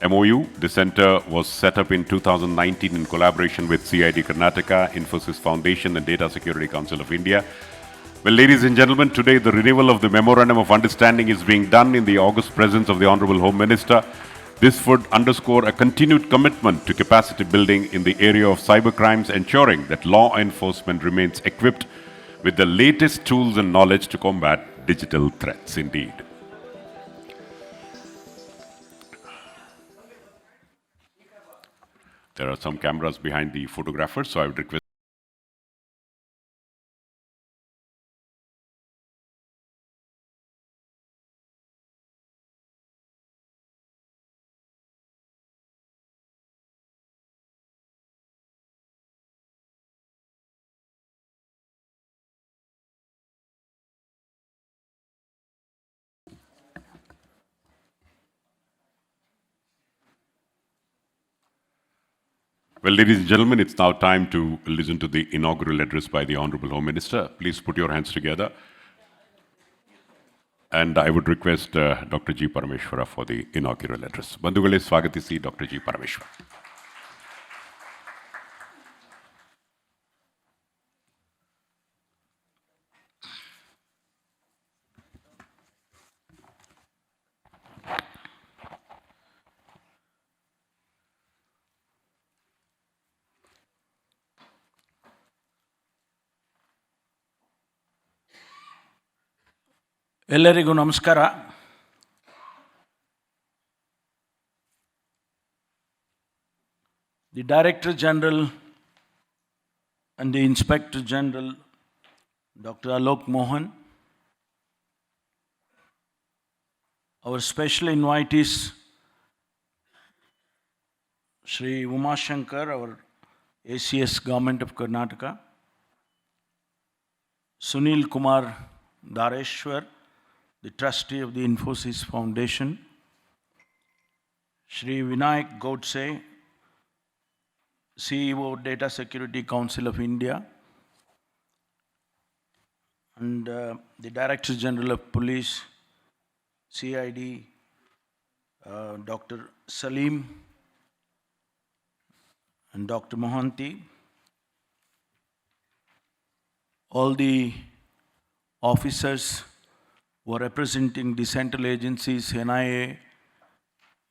MOU. The center was set up in 2019 in collaboration with CID Karnataka, Infosys Foundation, and Data Security Council of India. Well, ladies and gentlemen, today the renewal of the Memorandum of Understanding is being done in the august presence of the Honorable Home Minister. This would underscore a continued commitment to capacity building in the area of cybercrimes, ensuring that law enforcement remains equipped with the latest tools and knowledge to combat digital threats. Indeed. There are some cameras behind the photographers, so I would request. Well, ladies and gentlemen, it's now time to listen to the inaugural address by the Honorable Home Minister. Please put your hands together. And I would request Dr. G. Parameshwara for the inaugural address. Bandhugale swagatisi Dr. G. Parameshwara. ಎಲ್ಲರಿಗೂ ನಮಸ್ಕಾರ. The Director General and the Inspector General, Dr. Alok Mohan, our special invitees, Shri Uma Shankar, our ACS Government of Karnataka, Sunil Kumar Dhareshwar, the trustee of the Infosys Foundation, Shri Vinayak Goche, CEO Data Security Council of India, and the Director General of Police, CID, Dr. Salim and Dr. Mohanty, all the officers who are representing the central agencies, NIA,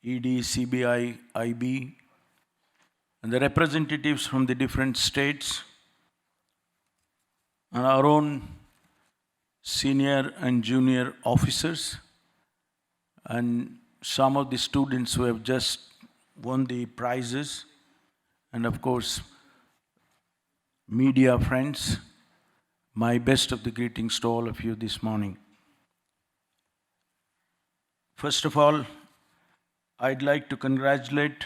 ED, CBI, IB, and the representatives from the different states, and our own senior and junior officers, and some of the students who have just won the prizes, and of course, media friends, my best of the greetings to all of you this morning. First of all, I'd like to congratulate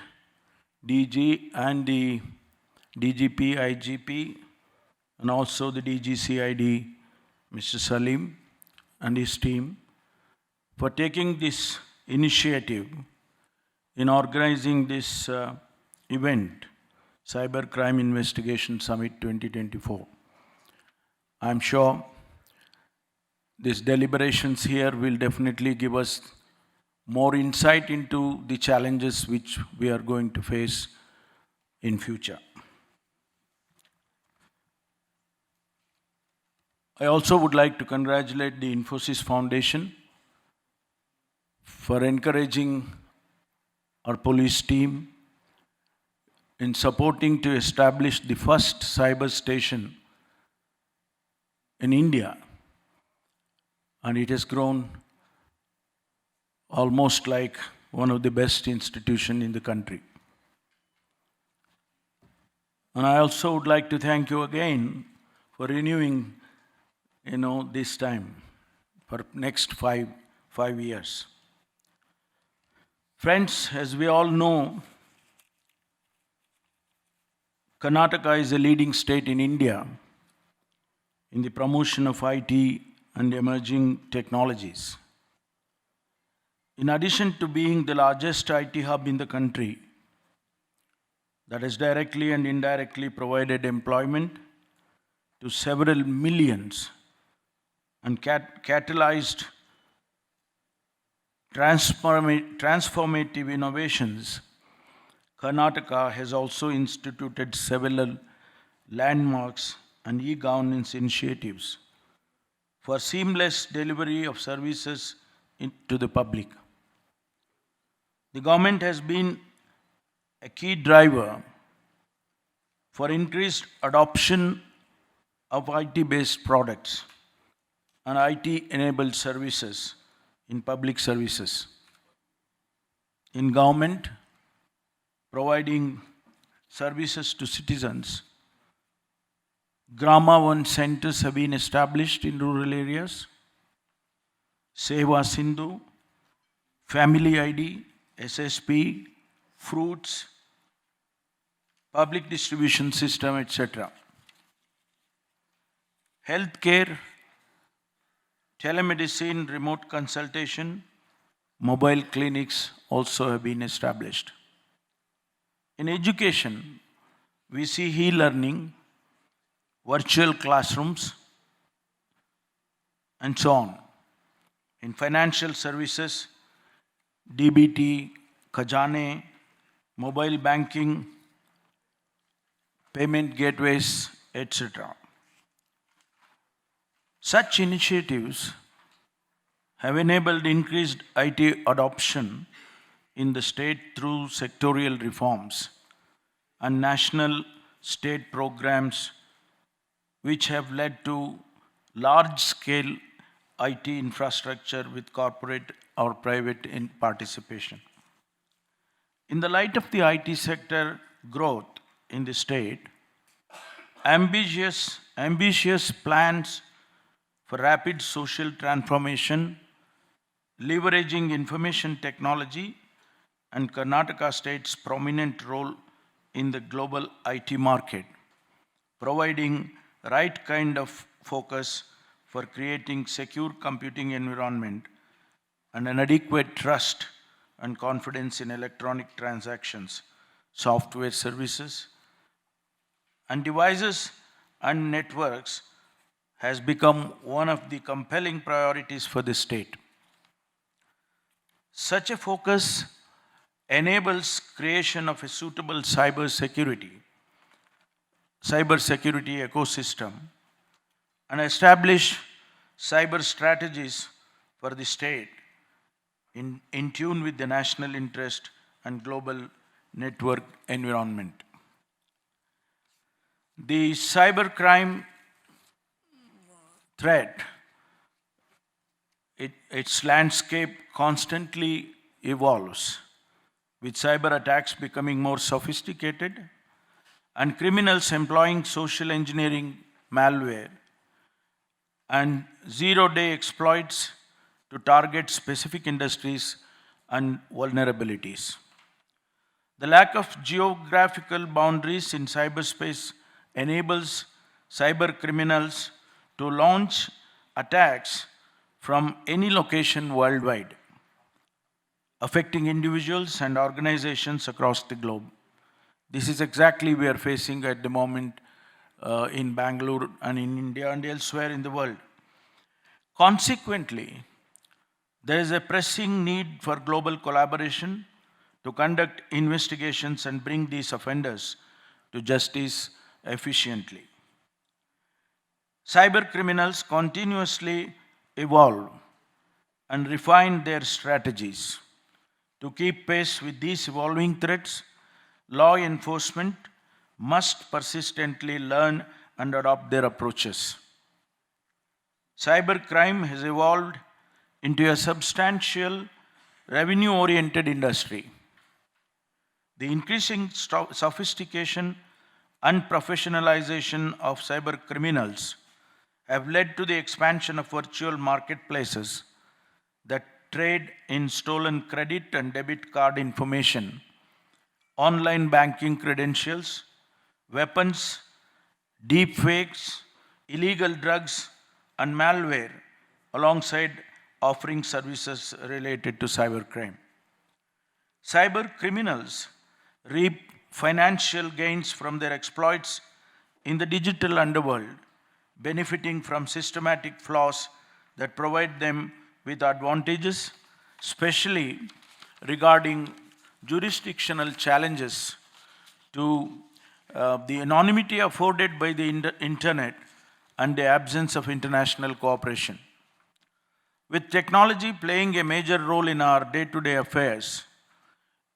DG and the DGP, IGP, and also the DGCID, Mr. Salim, and his team for taking this initiative in organizing this event, Cybercrime Investigation Summit 2024. I'm sure these deliberations here will definitely give us more insight into the challenges which we are going to face in future. I also would like to congratulate the Infosys Foundation for encouraging our police team in supporting to establish the first cyber station in India, and it has grown almost like one of the best institutions in the country. And I also would like to thank you again for renewing, this time for next five years. Friends, as we all know, Karnataka is a leading state in India in the promotion of IT and emerging technologies. In addition to being the largest IT hub in the country that has directly and indirectly provided employment to several millions and catalyzed transformative innovations, Karnataka has also instituted several landmarks and e-governance initiatives for seamless delivery of services to the public. The government has been a key driver for increased adoption of IT-based products and IT-enabled services in public services. In government, providing services to citizens, Grama One centers have been established in rural areas. Seva Sindhu, Family ID, SSP, Fruits, Public Distribution System, etc. Healthcare, telemedicine, remote consultation, mobile clinics also have been established. In education, we see e-learning, virtual classrooms, and so on. In financial services, DBT, Khajane, mobile banking, payment gateways, etc. Such initiatives have enabled increased IT adoption in the state through sectorial reforms and national state programs, which have led to large-scale IT infrastructure with corporate or private participation. In the light of the IT sector growth in the state, ambitious plans for rapid social transformation, leveraging information technology, and Karnataka State's prominent role in the global IT market, providing right kind of focus for creating secure computing environment and an adequate trust and confidence in electronic transactions, software services, and devices and networks has become one of the compelling priorities for the state. Such a focus enables creation of a suitable cyber security ecosystem and establish cyber strategies for the state in tune with the national interest and global network environment. The cybercrime threat, its landscape constantly evolves, with cyber attacks becoming more sophisticated and criminals employing social engineering, malware, and zero-day exploits to target specific industries and vulnerabilities. The lack of geographical boundaries in cyberspace enables cyber criminals to launch attacks from any location worldwide, affecting individuals and organizations across the globe. This is exactly we are facing at the moment in Bangalore and in India and elsewhere in the world. Consequently, there is a pressing need for global collaboration to conduct investigations and bring these offenders to justice efficiently. Cyber criminals continuously evolve and refine their strategies. To keep pace with these evolving threats, law enforcement must persistently learn and adopt their approaches. Cybercrime has evolved into a substantial revenue-oriented industry. The increasing sophistication and professionalization of cyber criminals have led to the expansion of virtual marketplaces that trade in stolen credit and debit card information, online banking credentials, weapons, deepfakes, illegal drugs, and malware, alongside offering services related to cybercrime. Cyber criminals reap financial gains from their exploits in the digital underworld, benefiting from systematic flaws that provide them with advantages, especially regarding jurisdictional challenges to the anonymity afforded by the internet and the absence of international cooperation. With technology playing a major role in our day-to-day affairs,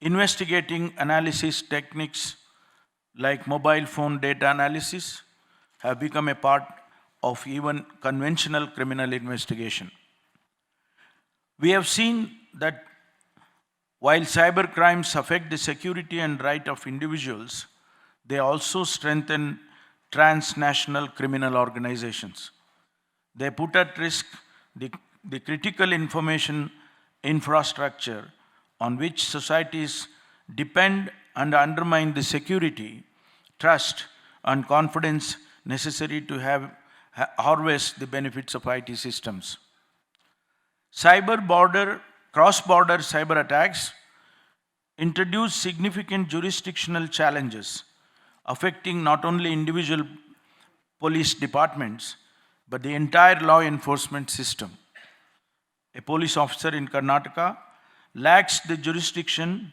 investigating analysis techniques like mobile phone data analysis have become a part of even conventional criminal investigation. We have seen that while cyber crimes affect the security and right of individuals, they also strengthen transnational criminal organizations. They put at risk the critical information infrastructure on which societies depend and undermine the security, trust, and confidence necessary to harvest the benefits of IT systems. Cross-border cyber attacks introduce significant jurisdictional challenges, affecting not only individual police departments, but the entire law enforcement system. A police officer in Karnataka lacks the jurisdiction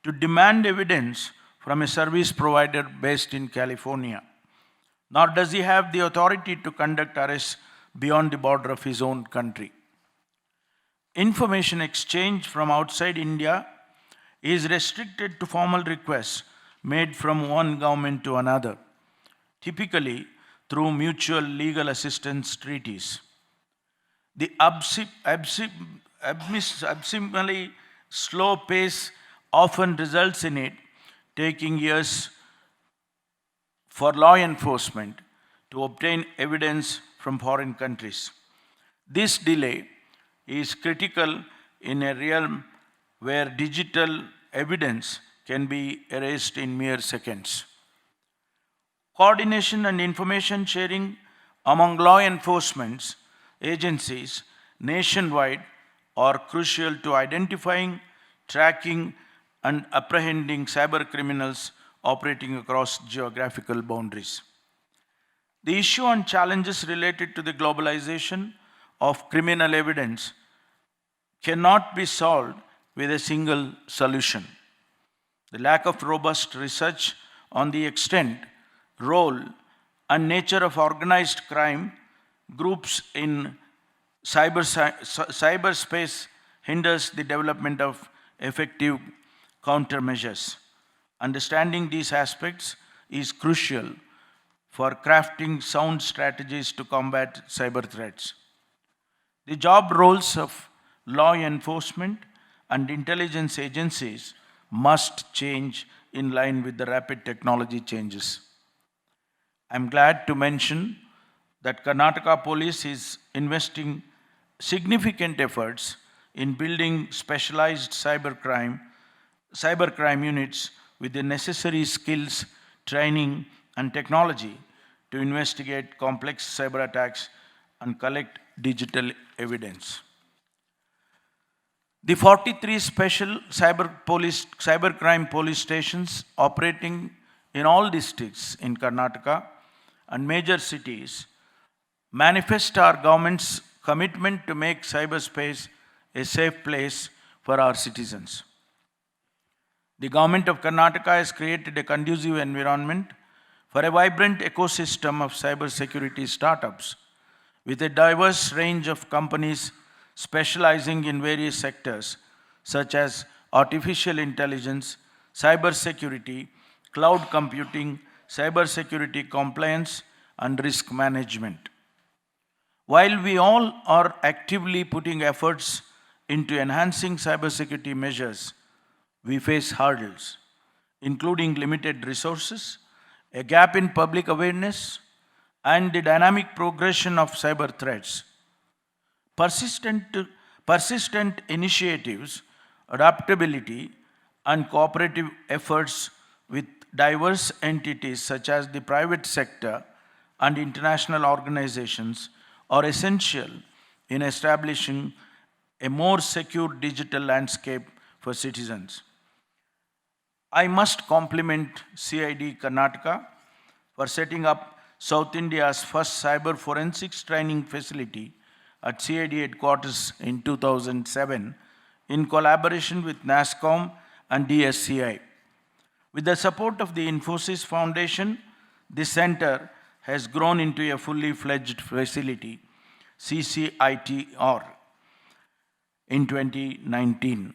to demand evidence from a service provider based in California, nor does he have the authority to conduct arrests beyond the border of his own country. Information exchange from outside India is restricted to formal requests made from one government to another, typically through mutual legal assistance treaties. The abysmally slow pace often results in it taking years for law enforcement to obtain evidence from foreign countries. This delay is critical in a realm where digital evidence can be erased in mere seconds. Coordination and information sharing among law enforcement agencies nationwide are crucial to identifying, tracking, and apprehending cyber criminals operating across geographical boundaries. The issue and challenges related to the globalization of criminal evidence cannot be solved with a single solution. The lack of robust research on the extent, role, and nature of organized crime groups in cyberspace hinders the development of effective countermeasures. Understanding these aspects is crucial for crafting sound strategies to combat cyber threats. The job roles of law enforcement and intelligence agencies must change in line with the rapid technology changes. I'm glad to mention that Karnataka Police is investing significant efforts in building specialized cybercrime units with the necessary skills, training, and technology to investigate complex cyber attacks and collect digital evidence. The 43 special cybercrime police stations operating in all districts in Karnataka and major cities manifest our government's commitment to make cyberspace a safe place for our citizens. The government of Karnataka has created a conducive environment for a vibrant ecosystem of cybersecurity startups with a diverse range of companies specializing in various sectors such as artificial intelligence, cybersecurity, cloud computing, cybersecurity compliance, and risk management. While we all are actively putting efforts into enhancing cybersecurity measures, we face hurdles, including limited resources, a gap in public awareness, and the dynamic progression of cyber threats. Persistent initiatives, adaptability, and cooperative efforts with diverse entities such as the private sector and international organizations are essential in establishing a more secure digital landscape for citizens. I must compliment CID Karnataka for setting up South India's first cyber forensics training facility at CID headquarters in 2007 in collaboration with NASSCOM and DSCI. With the support of the Infosys Foundation, this center has grown into a fully fledged facility, CCITR, in 2019.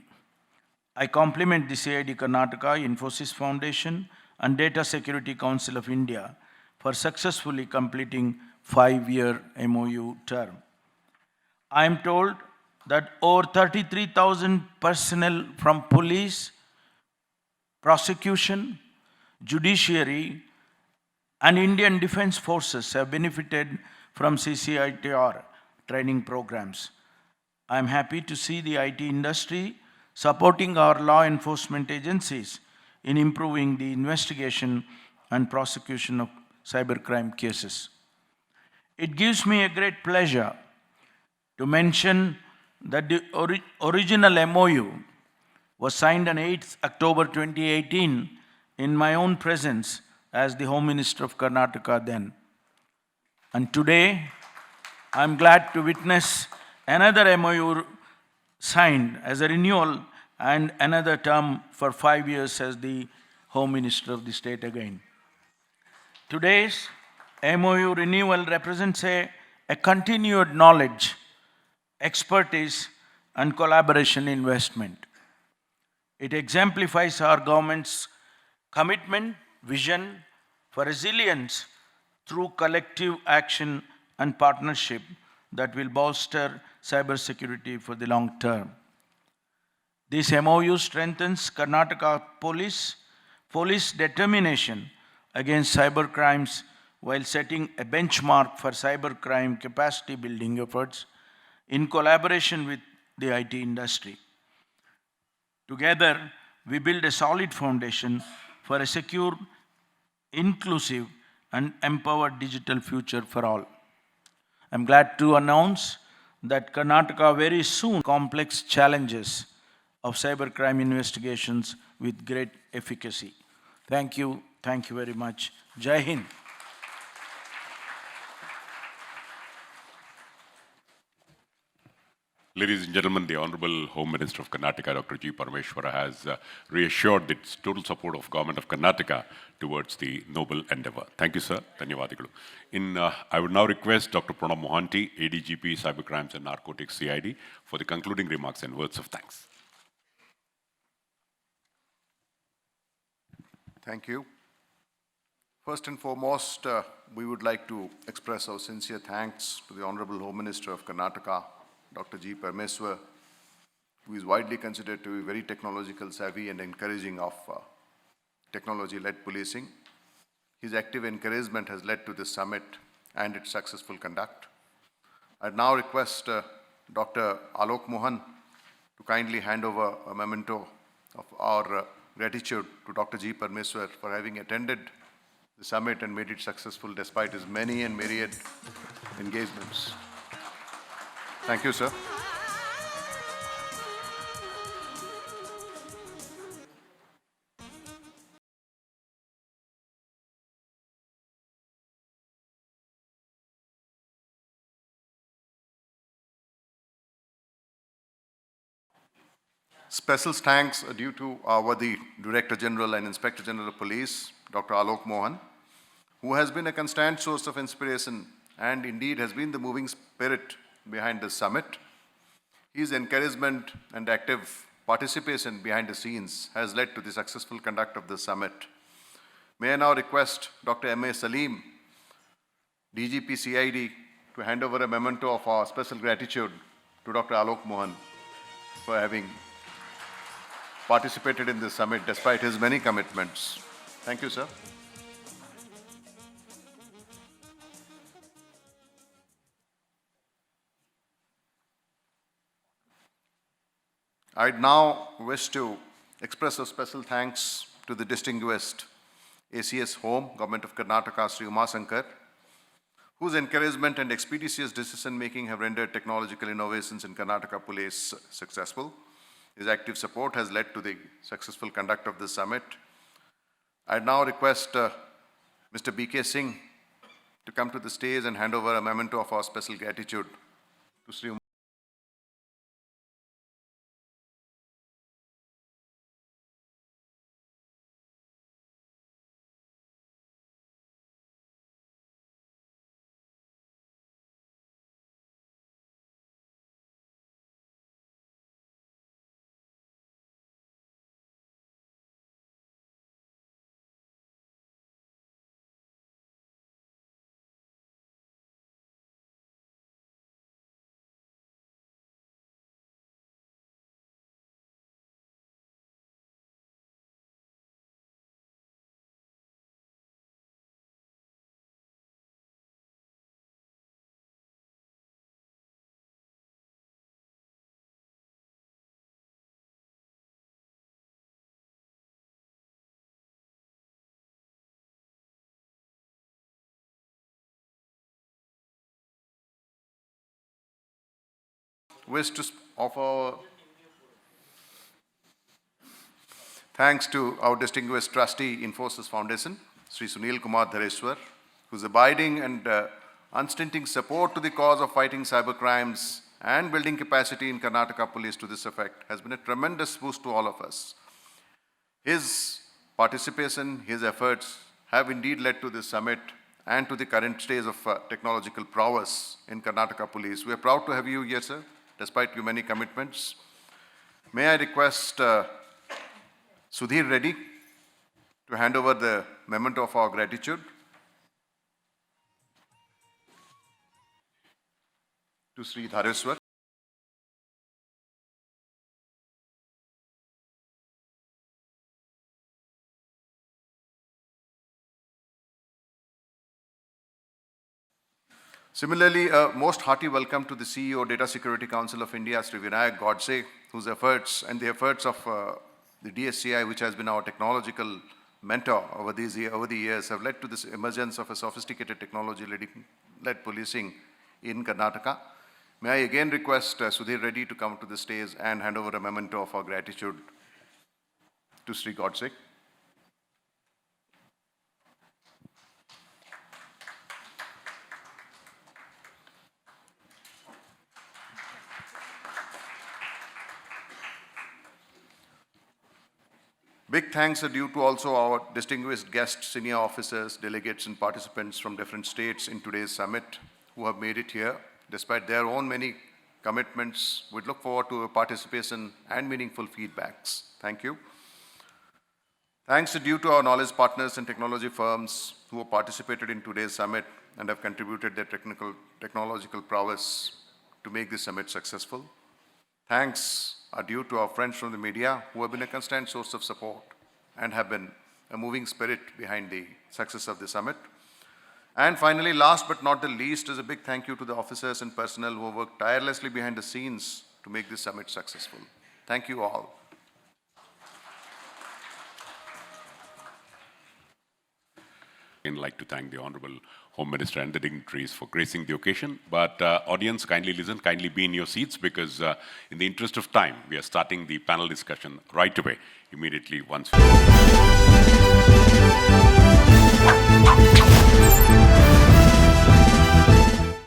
I compliment the CID Karnataka, Infosys Foundation, and Data Security Council of India for successfully completing 5-year MOU term. I am told that over 33,000 personnel from police, prosecution, judiciary, and Indian Defence Forces have benefited from CCITR training programs. I am happy to see the IT industry supporting our law enforcement agencies in improving the investigation and prosecution of cybercrime cases. It gives me a great pleasure to mention that the original MOU was signed on 8th October 2018 in my own presence as the Home Minister of Karnataka then. And today, I am glad to witness another MOU signed as a renewal and another term for 5 years as the Home Minister of the state again. Today's MOU renewal represents a continued knowledge, expertise, and collaboration investment. It exemplifies our government's commitment, vision for resilience through collective action and partnership that will bolster cybersecurity for the long term. This MOU strengthens Karnataka police determination against cybercrimes while setting a benchmark for cybercrime capacity building efforts in collaboration with the IT industry. Together, we build a solid foundation for a secure, inclusive, and empowered digital future for all. I'm glad to announce that Karnataka very soon complex challenges of cybercrime investigations with great efficacy. Thank you very much. Jai Hind. Ladies and gentlemen, the Honorable Home Minister of Karnataka, Dr. G. Parameshwara, has reassured its total support of Government of Karnataka towards the noble endeavor. Thank you, sir. Dhanyavadigalu. I would now request Dr. Pranab Mohanty, ADGP, Cybercrimes and Narcotics CID, for the concluding remarks and words of thanks. Thank you. First and foremost, we would like to express our sincere thanks to the Honorable Home Minister of Karnataka, Dr. G. Parameswar, who is widely considered to be very technological savvy and encouraging of technology-led policing. His active encouragement has led to this summit and its successful conduct. I now request Dr. Alok Mohan to kindly hand over a memento of our gratitude to Dr. G. Parameswar for having attended the summit and made it successful despite his many and myriad engagements. Thank you, sir. Special thanks are due to the Director General and Inspector General of Police, Dr. Alok Mohan, who has been a constant source of inspiration and indeed has been the moving spirit behind this summit. His encouragement and active participation behind the scenes has led to the successful conduct of this summit. May I now request Dr. M.A. Salim, DGP CID, to hand over a memento of our special gratitude to Dr. Alok Mohan for having participated in this summit despite his many commitments. Thank you, sir. I'd now wish to express a special thanks to the distinguished ACS Home, Government of Karnataka, Sri Umasankar, whose encouragement and expeditious decision-making have rendered technological innovations in Karnataka Police successful. His active support has led to the successful conduct of this summit. I now request Mr. B.K. Singh to come to the stage and hand over a memento of our special gratitude to Sri wish to offer thanks to our distinguished trustee, Infosys Foundation, Sri Sunil Kumar Dhareshwar, whose abiding and unstinting support to the cause of fighting cybercrimes and building capacity in Karnataka Police to this effect has been a tremendous boost to all of us. His participation, his efforts have indeed led to this summit and to the current stage of technological prowess in Karnataka Police. We are proud to have you here, sir, despite your many commitments. May I request Sudhir Reddy to hand over the memento of our gratitude to Sri Dhareshwar. Similarly, a most hearty welcome to the CEO, Data Security Council of India, Sri Vinayak Godse, whose efforts and the efforts of the DSCI, which has been our technological mentor over the years, have led to this emergence of a sophisticated technology-led policing in Karnataka. May I again request Sudhir Reddy to come to the stage and hand over a memento of our gratitude to Sri Godse. Big thanks are due to also our distinguished guests, senior officers, delegates, and participants from different states in today's summit who have made it here. Despite their own many commitments, we look forward to your participation and meaningful feedbacks. Thank you. Thanks are due to our knowledge partners and technology firms who have participated in today's summit and have contributed their technological prowess to make this summit successful. Thanks are due to our friends from the media who have been a constant source of support and have been a moving spirit behind the success of the summit. And finally, last but not the least, is a big thank you to the officers and personnel who have worked tirelessly behind the scenes to make this summit successful. Thank you all. I'd like to thank the Honorable Home Minister and the dignitaries for gracing the occasion. But audience, kindly listen, kindly be in your seats, because in the interest of time, we are starting the panel discussion right away, immediately once.